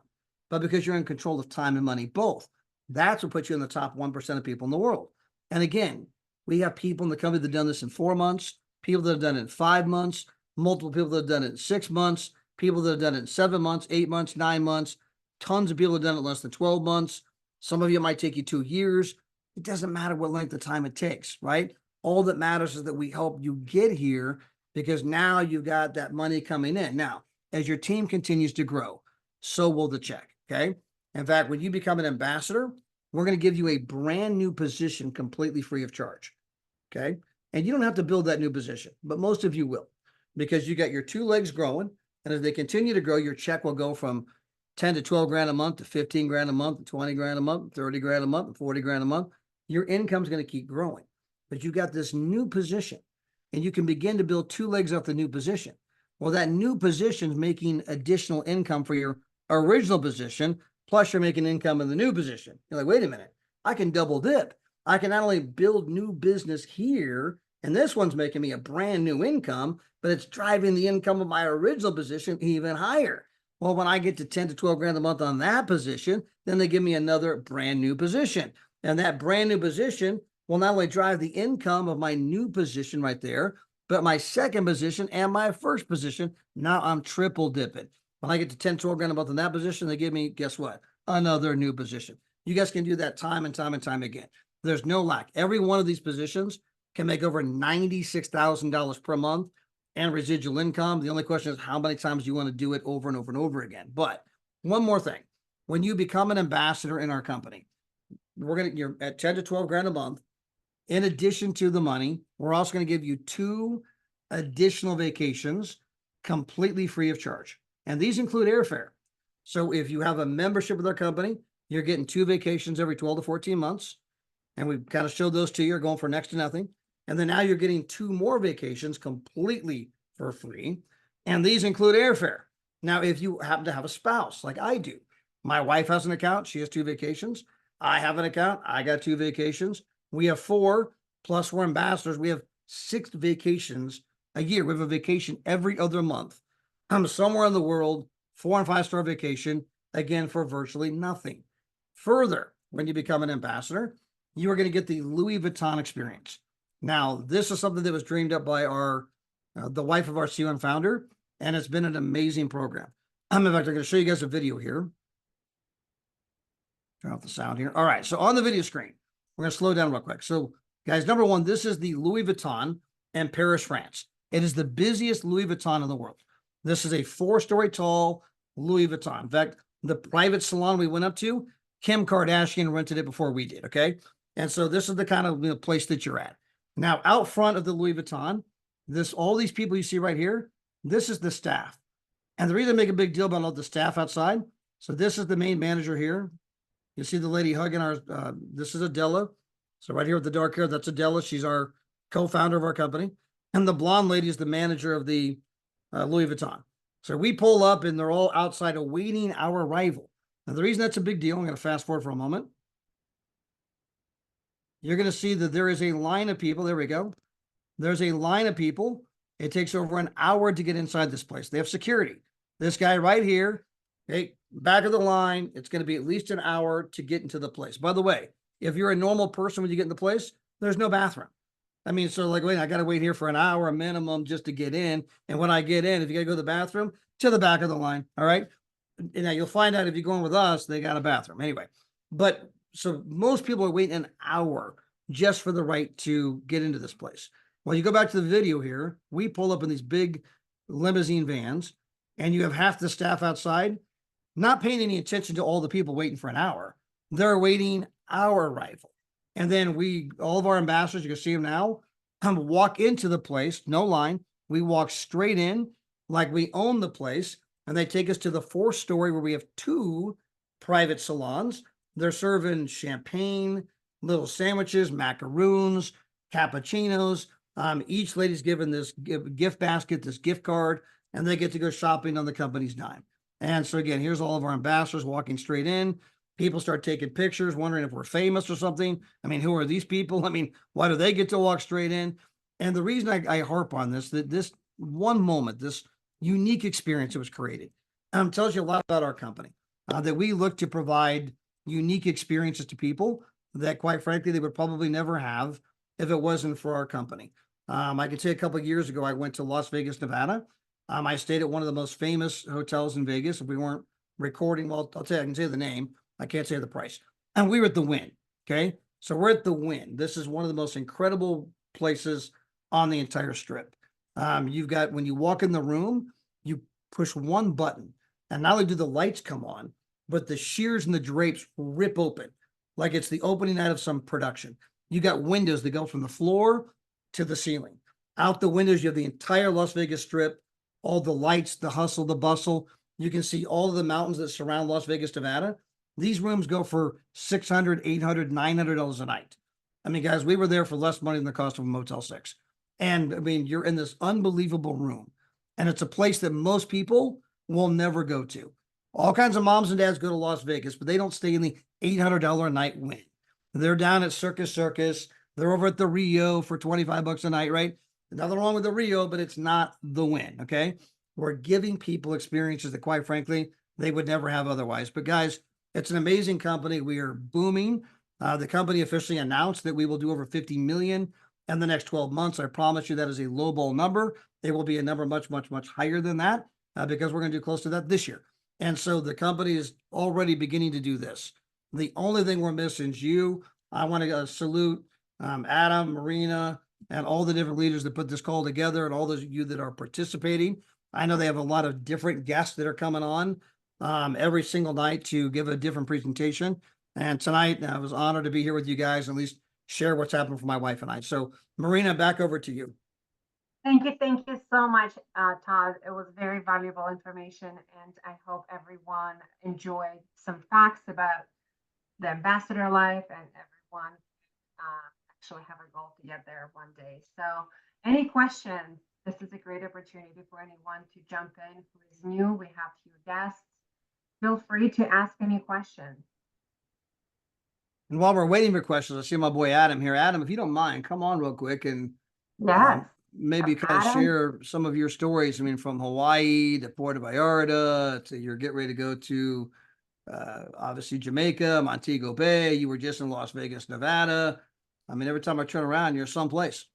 but because you're in control of time and money, both. That's what puts you in the top 1% of people in the world. And again, we have people in the company that have done this in 4 months, people that have done it in 5 months, multiple people that have done it in 6 months, people that have done it in 7 months, 8 months, 9 months, tons of people have done it in less than 12 months. Some of you might take you 2 years. It doesn't matter what length of time it takes, right? All that matters is that we help you get here because now you've got that money coming in. Now, as your team continues to grow, so will the check, okay? In fact, when you become an ambassador, we're going to give you a brand new position completely free of charge, okay? And you don't have to build that new position, but most of you will because you got your 2 legs growing. And as they continue to grow, your check will go from 10 to 12 grand a month to 15 grand a month, to 20 grand a month, 30 grand a month, 40 grand a month. Your income is going to keep growing, but you got this new position and you can begin to build 2 legs off the new position. Well, that new position is making additional income for your original position, plus you're making income in the new position. You're like, wait a minute, I can double dip. I can not only build new business here, and this one's making me a brand new income, but it's driving the income of my original position even higher. Well, when I get to 10 to 12 grand a month on that position, then they give me another brand new position. And that brand new position will not only drive the income of my new position right there, but my second position and my first position. Now I'm triple dipping. When I get to 10, 12 grand a month in that position, they give me, guess what? Another new position. You guys can do that time and time and time again. There's no lack. Every one of these positions can make over $96,000 per month and residual income. The only question is how many times you want to do it over and over and over again. But one more thing, when you become an ambassador in our company, you're at 10 to 12 grand a month. In addition to the money, we're also going to give you 2 additional vacations completely free of charge. And these include airfare. So if you have a membership with our company, you're getting 2 vacations every 12 to 14 months. And we've kind of showed those to you, going for next to nothing. And then now you're getting 2 more vacations completely for free. And these include airfare. Now, if you happen to have a spouse like I do, my wife has an account. She has 2 vacations. I have an account. I got 2 vacations. We have 4, plus we're ambassadors. We have 6 vacations a year. We have a vacation every other month. I'm somewhere in the world, 4- and 5-star vacation, again, for virtually nothing. Further, when you become an ambassador, you are going to get the Louis Vuitton experience. Now, this is something that was dreamed up by the wife of our CEO and founder, and it's been an amazing program. In fact, I'm going to show you guys a video here. Turn off the sound here. All right, so on the video screen, we're going to slow down real quick. So, guys, number one, this is the Louis Vuitton in Paris, France. It is the busiest Louis Vuitton in the world. This is a 4-story tall Louis Vuitton. In fact, the private salon we went up to, Kim Kardashian rented it before we did, okay? And so this is the kind of place that you're at. Now, out front of the Louis Vuitton, all these people you see right here, this is the staff. And the reason I make a big deal about all the staff outside, so this is the main manager here. You see the lady hugging this is Adela. So right here with the dark hair, that's Adela. She's our co-founder of our company. And the blonde lady is the manager of the Louis Vuitton. So we pull up and they're all outside awaiting our arrival. Now, the reason that's a big deal, I'm going to fast forward for a moment. You're going to see that there is a line of people. There we go. There's a line of people. It takes over an hour to get inside this place. They have security. This guy right here, hey, back of the line, it's going to be at least an hour to get into the place. By the way, if you're a normal person when you get in the place, there's no bathroom. I mean, so like, wait, I got to wait here for an hour minimum just to get in. And when I get in, if you got to go to the bathroom, to the back of the line. All right. And now you'll find out if you're going with us, they got a bathroom anyway. But so most people are waiting an hour just for the right to get into this place. Well, you go back to the video here, we pull up in these big limousine vans and you have half the staff outside, not paying any attention to all the people waiting for an hour. They're waiting our arrival. And then all of our ambassadors, you can see them now, walk into the place, no line. We walk straight in like we own the place. And they take us to the 4th story where we have 2 private salons. They're serving champagne, little sandwiches, macaroons, cappuccinos. Each lady's given this gift basket, this gift card, and they get to go shopping on the company's dime. And so again, here's all of our ambassadors walking straight in. People start taking pictures, wondering if we're famous or something. I mean, who are these people? I mean, why do they get to walk straight in? And the reason I harp on this, that this one moment, this unique experience that was created, tells you a lot about our company, that we look to provide unique experiences to people that, quite frankly, they would probably never have if it wasn't for our company. I can say a couple of years ago, I went to Las Vegas, Nevada. I stayed at one of the most famous hotels in Vegas. If we weren't recording, well, I'll tell you, I can say the name. I can't say the price. And we were at the Wynn. Okay. So we're at the Wynn. This is one of the most incredible places on the entire strip. You've got, when you walk in the room, you push one button, and not only do the lights come on, but the shears and the drapes rip open like it's the opening night of some production. You got windows that go from the floor to the ceiling. Out the windows, you have the entire Las Vegas Strip, all the lights, the hustle, the bustle. You can see all of the mountains that surround Las Vegas, Nevada. These rooms go for $600, $800, $900 a night. I mean, guys, we were there for less money than the cost of a Motel 6. And I mean, you're in this unbelievable room, and it's a place that most people will never go to. All kinds of moms and dads go to Las Vegas, but they don't stay in the $800 a night Wynn. They're down at Circus. They're over at the Rio for $25 a night, right? Nothing wrong with the Rio, but it's not the Wynn, okay? We're giving people experiences that, quite frankly, they would never have otherwise. But guys, it's an amazing company. We are booming. The company officially announced that we will do over 50 million in the next 12 months. I promise you that is a lowball number. It will be a number much, much, much higher than that because we're going to do close to that this year. And so the company is already beginning to do this. The only thing we're missing is you. I want to salute Adam, Marina, and all the different leaders that put this call together, and all those of you that are participating. I know they have a lot of different guests that are coming on every single night to give a different presentation. And tonight, I was honored to be here with you guys, and at least share what's happened for my wife and I. So, Marina, back over to you. Thank you so much, Todd. It was very valuable information, and I hope everyone enjoyed some facts about the ambassador life, and everyone actually have a goal to get there one day. So, any questions? This is a great opportunity for anyone to jump in who is new. We have few guests. Feel free to ask any questions. And while we're waiting for questions, I see my boy Adam here. Adam, if you don't mind, come on real quick and Yes. maybe kind of share some of your stories. I mean, from Hawaii to Puerto Vallarta to you're getting ready to go to obviously Jamaica, Montego Bay. You were just in Las Vegas, Nevada. I mean, every time I turn around, you're someplace.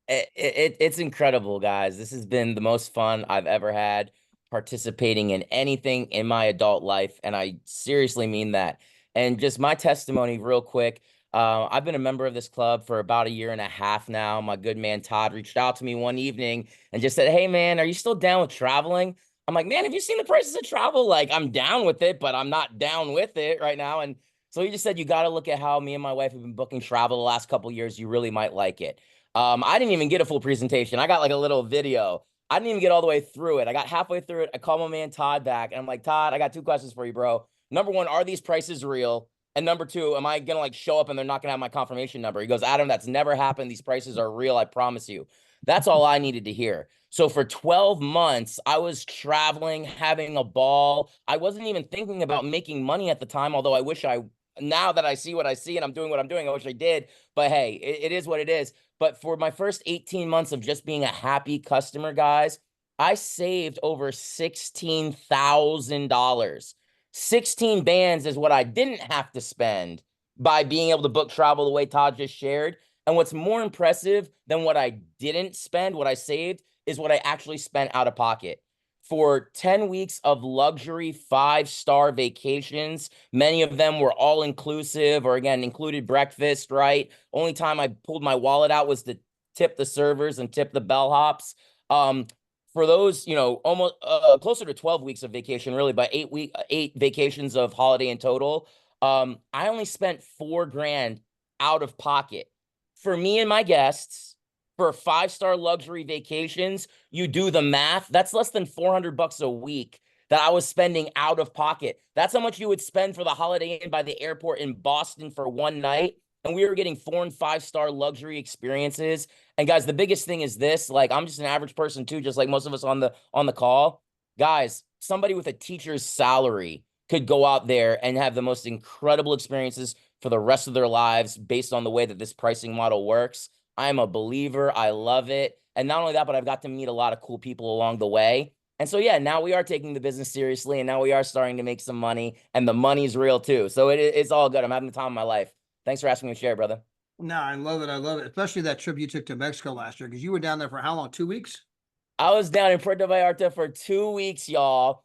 It's incredible, guys. This has been the most fun I've ever had participating in anything in my adult life. And I seriously mean that. And just my testimony real quick. I've been a member of this club for about 1.5 years now. My good man, Todd, reached out to me one evening and just said, "Hey man, are you still down with traveling?" I'm like, "Man, have you seen the prices of travel? Like, I'm down with it, but I'm not down with it right now." And so he just said, "You got to look at how me and my wife have been booking travel the last couple of years. You really might like it." I didn't even get a full presentation. I got like a little video. I didn't even get all the way through it. I got halfway through it. I called my man Todd back, and I'm like, "Todd, I got 2 questions for you, bro. Number 1, are these prices real? And number 2, am I going to like show up and they're not going to have my confirmation number?" He goes, "Adam, that's never happened. These prices are real. I promise you." That's all I needed to hear. So for 12 months, I was traveling, having a ball. I wasn't even thinking about making money at the time, although I wish now that I see what I see and I'm doing what I'm doing, I wish I did. But hey, it is what it is. But for my first 18 months of just being a happy customer, guys, I saved over $16,000. 16 bands is what I didn't have to spend by being able to book travel the way Todd just shared. And what's more impressive than what I didn't spend, what I saved, is what I actually spent out of pocket. For 10 weeks of luxury 5-star vacations, many of them were all inclusive, or again, included breakfast, right? Only time I pulled my wallet out was to tip the servers and tip the bellhops. For those, almost closer to 12 weeks of vacation, really, but 8 vacations of holiday in total, I only spent $4 grand out of pocket. For me and my guests, for 5-star luxury vacations, you do the math, that's less than $400 a week that I was spending out of pocket. That's how much you would spend for the Holiday Inn by the airport in Boston for one night. And we were getting 4- and 5-star luxury experiences. And guys, the biggest thing is this, like, I'm just an average person too, just like most of us on the call. Guys, somebody with a teacher's salary could go out there and have the most incredible experiences for the rest of their lives based on the way that this pricing model works. I'm a believer. I love it. And not only that, but I've got to meet a lot of cool people along the way. And so, yeah, now we are taking the business seriously, and now we are starting to make some money, and the money's real too. So it's all good. I'm having the time of my life. Thanks for asking me to share, brother. No, I love it. I love it. Especially that trip you took to Mexico last year, because you were down there for how long? 2 weeks? I was down in Puerto Vallarta for 2 weeks, y'all.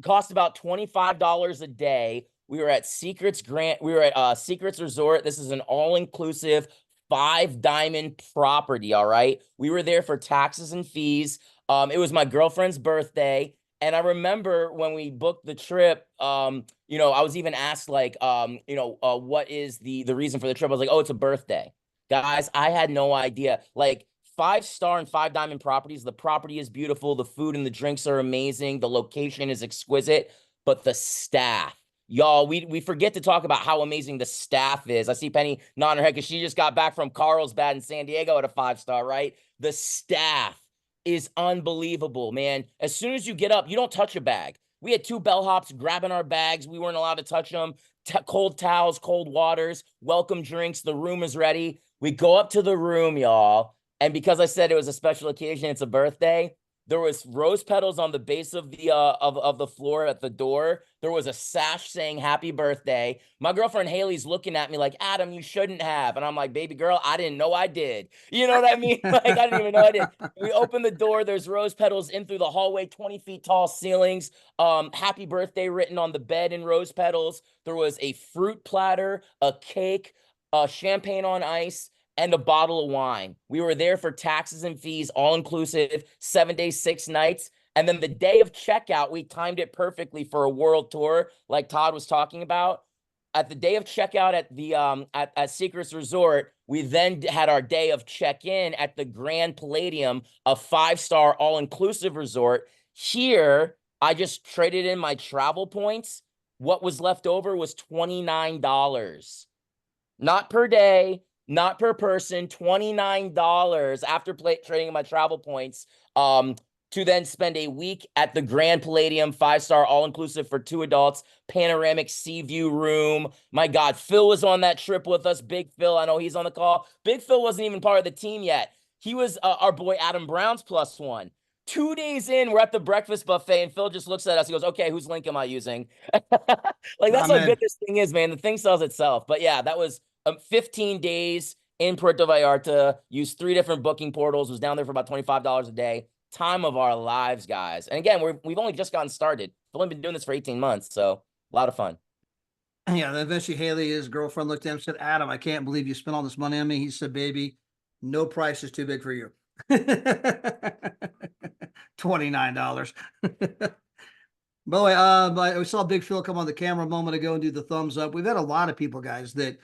Cost about $25 a day. We were at Secrets Secrets Resort. This is an all-inclusive 5-diamond property, all right? We were there for taxes and fees. It was my girlfriend's birthday. And I remember when we booked the trip, you know, I was even asked like, what is the reason for the trip? I was like, oh, it's a birthday. Guys, I had no idea. Like 5-star and 5-diamond properties. The property is beautiful. The food and the drinks are amazing. The location is exquisite, but the staff, y'all, we forget to talk about how amazing the staff is. I see Penny nodding her head because she just got back from Carlsbad in San Diego at a 5-star, right? The staff is unbelievable, man. As soon as you get up, you don't touch a bag. We had 2 bellhops grabbing our bags. We weren't allowed to touch them. Cold towels, cold waters, welcome drinks. The room is ready. We go up to the room, y'all. And because I said it was a special occasion, it's a birthday, there was rose petals on the base of the of the floor at the door. There was a sash saying happy birthday. My girlfriend Haley's looking at me like, Adam, you shouldn't have. And I'm like, baby girl, I didn't know I did. You know what I mean? Like, I didn't even know I did. We open the door, there's rose petals in through the hallway, 20 feet tall ceilings, happy birthday written on the bed in rose petals. There was a fruit platter, a cake, champagne on ice, and a bottle of wine. We were there for taxes and fees, all inclusive, 7 days, 6 nights. And then the day of checkout, we timed it perfectly for a world tour, like Todd was talking about. At the day of checkout at the at Secrets Resort, we then had our day of check-in at the Grand Palladium, a 5-star all-inclusive resort. Here, I just traded in my travel points. What was left over was $29. Not per day, not per person, $29 after trading my travel points to then spend a week at the Grand Palladium, 5-star all-inclusive for 2 adults, panoramic sea view room. My God, Phil was on that trip with us. Big Phil, I know he's on the call. Big Phil wasn't even part of the team yet. He was our boy Adam Brown's +1. 2 days in, we're at the breakfast buffet, and Phil just looks at us. He goes, okay, whose link am I using? Like, that's how good this thing is, man. The thing sells itself. But yeah, that was 15 days in Puerto Vallarta, used 3 different booking portals, was down there for about $25 a day. Time of our lives, guys. And again, we've only just gotten started. We've only been doing this for 18 months, so a lot of fun. Yeah, then eventually Haley, his girlfriend, looked at him and said, Adam, I can't believe you spent all this money on me. He said, baby, no price is too big for you. $29. By the way, I saw Big Phil come on the camera a moment ago and do the thumbs up. We've had a lot of people, guys, that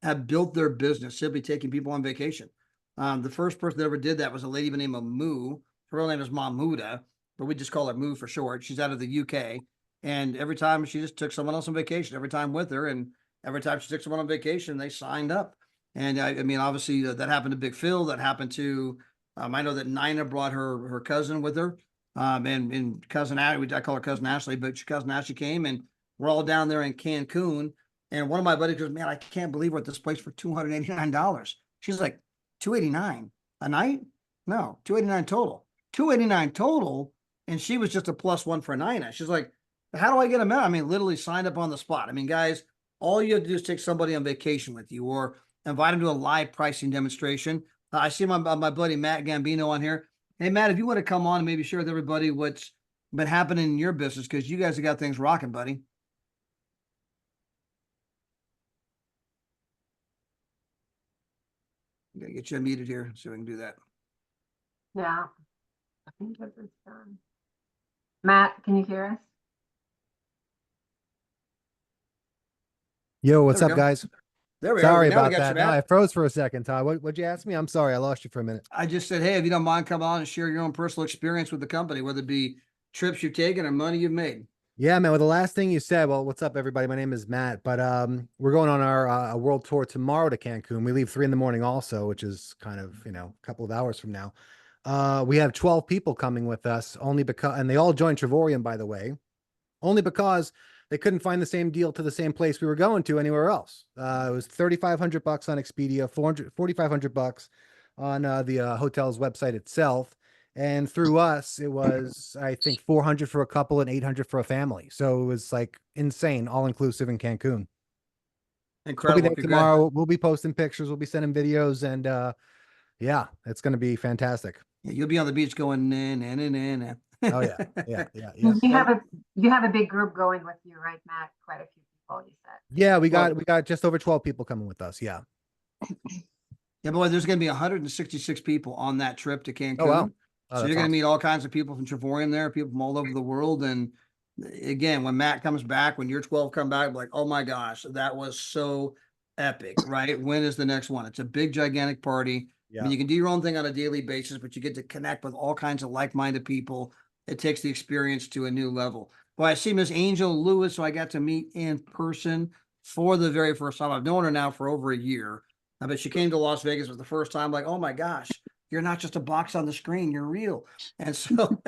have built their business simply taking people on vacation. The first person that ever did that was a lady by the name of Moo. Her real name is Mahmouda, but we just call her Moo for short. She's out of the UK. And every time she just took someone else on vacation, every time with her. And every time she took someone on vacation, they signed up. And I mean, obviously that happened to Big Phil. That happened to, I know that Nina brought her cousin with her. And cousin Ashley, I call her cousin Ashley, but cousin Ashley came, and we're all down there in Cancun. And one of my buddies goes, man, I can't believe we're at this place for $289. She's like, $289 a night? No, $289 total. $289 total. And she was just a +1 for Nina. She's like, how do I get a member? I mean, literally signed up on the spot. I mean, guys, all you have to do is take somebody on vacation with you or invite them to a live pricing demonstration. I see my buddy Matt Gambino on here. Hey, Matt, if you want to come on and maybe share with everybody what's been happening in your business, because you guys have got things rocking, buddy. I'm going to get you unmuted here so we can do that. Yeah, I think this is done. Matt, can you hear us? Yo, what's up, guys? There we Sorry are. about that. No, I froze for a second, Todd. What'd you ask me? I'm sorry. I lost you for a minute. I just said, hey, if you don't mind coming on and share your own personal experience with the company, whether it be trips you've taken or money you've made. Yeah, man. Well, the last thing you said, well, what's up, everybody? My name is Matt, but we're going on our world tour tomorrow to Cancun. We leave 3 a.m. also, which is kind of, a couple of hours from now. We have 12 people coming with us only because, and they all joined TRAVORIUM, by the way, only because they couldn't find the same deal to the same place we were going to anywhere else. It was $3,500 on Expedia, 4,500 bucks on the hotel's website itself. And through us, it was, I think, 400 for a couple and 800 for a family. So it was like insane, all inclusive in Cancun. Incredible. We'll be there tomorrow. We'll be posting pictures. We'll be sending videos, and yeah, it's going to be fantastic. Yeah, you'll be on the beach going in. Oh yeah, yeah. You have a big group going with you, right, Matt? Quite a few people, you said. Yeah, we got just over 12 people coming with us. Yeah. Yeah, boy, there's going to be 166 people on that trip to Cancun. Oh wow. So you're going to meet all kinds of people from TRAVORIUM there, people from all over the world. And again, when Matt comes back, when your 12 come back, like, oh my gosh, that was so epic, right? When is the next one? It's a big, gigantic party. Yeah. I mean, you can do your own thing on a daily basis, but you get to connect with all kinds of like-minded people. It takes the experience to a new level. Well, I see Miss Angel Lewis, so I got to meet in person for the very first time. I've known her now for over a year, but she came to Las Vegas for the first time. Like, oh my gosh, you're not just a box on the screen, you're real. And so,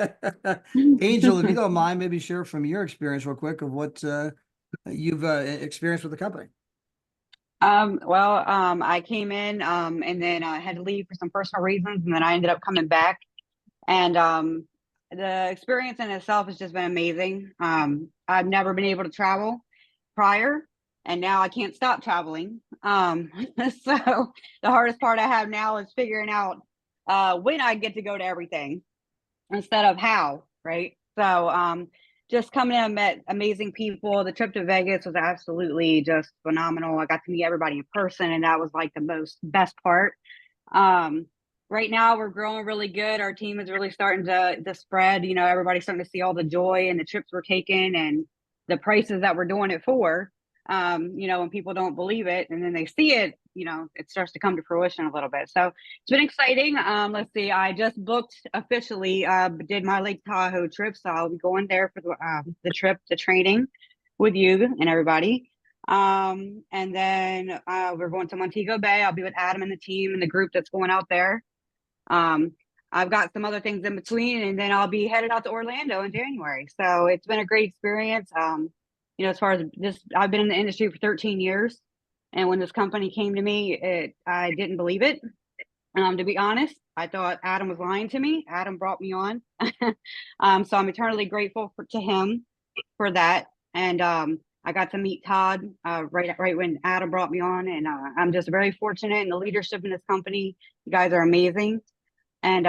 Angel, if you don't mind, maybe share from your experience real quick of what you've experienced with the company. I came in and then I had to leave for some personal reasons, and then I ended up coming back. And the experience in itself has just been amazing. I've never been able to travel prior, and now I can't stop traveling. So the hardest part I have now is figuring out when I get to go to everything instead of how, right? So just coming in and met amazing people. The trip to Vegas was absolutely just phenomenal. I got to meet everybody in person, and that was like the best part. Right now we're growing really good. Our team is really starting to spread. You know, everybody's starting to see all the joy and the trips we're taking and the prices that we're doing it for. You know, when people don't believe it and then they see it, you know, it starts to come to fruition a little bit. So it's been exciting. Let's see, I just booked officially, did my Lake Tahoe trip. So I'll be going there for the trip, the training with you and everybody. And then we're going to Montego Bay. I'll be with Adam and the team and the group that's going out there. I've got some other things in between, and then I'll be headed out to Orlando in January. So it's been a great experience. You know, as far as this, I've been in the industry for 13 years. And when this company came to me, I didn't believe it. To be honest, I thought Adam was lying to me. Adam brought me on. So I'm eternally grateful to him for that. And I got to meet Todd right when Adam brought me on. And I'm just very fortunate in the leadership in this company. You guys are amazing. And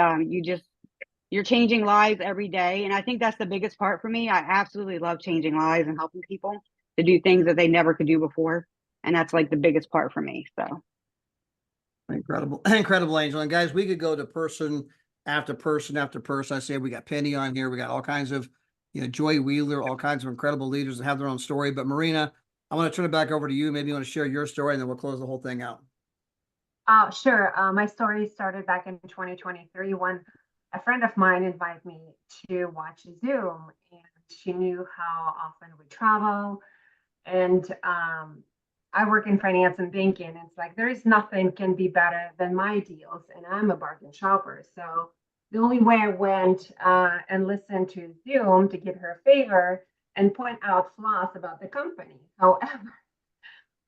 you're changing lives every day. And I think that's the biggest part for me. I absolutely love changing lives and helping people to do things that they never could do before. And that's like the biggest part for me. So incredible, Angel. And guys, we could go to person after person after person. I say we got Penny on here. We got all kinds of, you know, Joy Wheeler, all kinds of incredible leaders that have their own story. But Marina, I want to turn it back over to you. Maybe you want to share your story, and then we'll close the whole thing out. Sure. My story started back in 2023 when a friend of mine invited me to watch Zoom, and she knew how often we travel. And I work in finance and banking. And it's like, there is nothing can be better than my deals. And I'm a bargain shopper. So the only way I went and listened to Zoom to get her a favor and point out flaws about the company. However,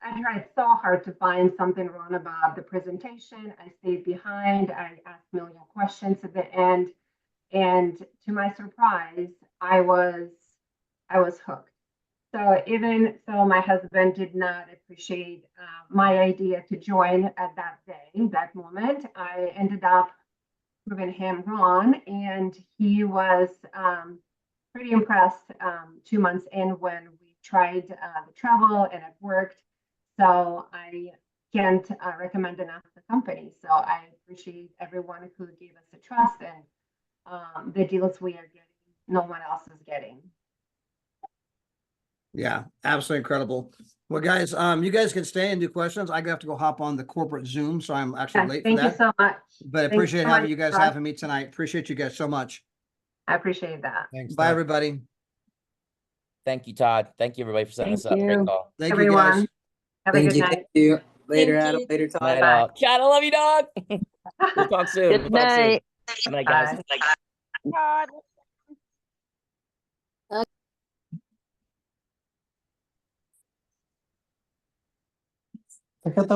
I tried so hard to find something wrong about the presentation. I stayed behind. I asked a million questions at the end. And to my surprise, I was hooked. So even so, my husband did not appreciate my idea to join at that moment. I ended up proving him wrong, and he was pretty impressed 2 months in when we tried the travel, and it worked. So I can't recommend enough the company. So I appreciate everyone who gave us the trust and the deals we are getting, no one else is getting. Yeah, absolutely incredible. Well, guys, you guys can stay and do questions. I have to go hop on the corporate Zoom, so I'm actually late for that. Thank you so much. But I appreciate having you guys having me tonight. Appreciate you guys so much. I appreciate that. Thanks. Bye, Todd. everybody. Thank you, Todd. Thank you, everybody, for setting Thank us up. Great you. call. Thank you, Everyone. guys. Have a good night. Thank you. Later, Thank Adam. you. Later, Todd. Night, Bye. all. Chad, I love you, dog. We'll talk soon. Good We'll talk soon. night. Good night, guys. Bye. God. Look at the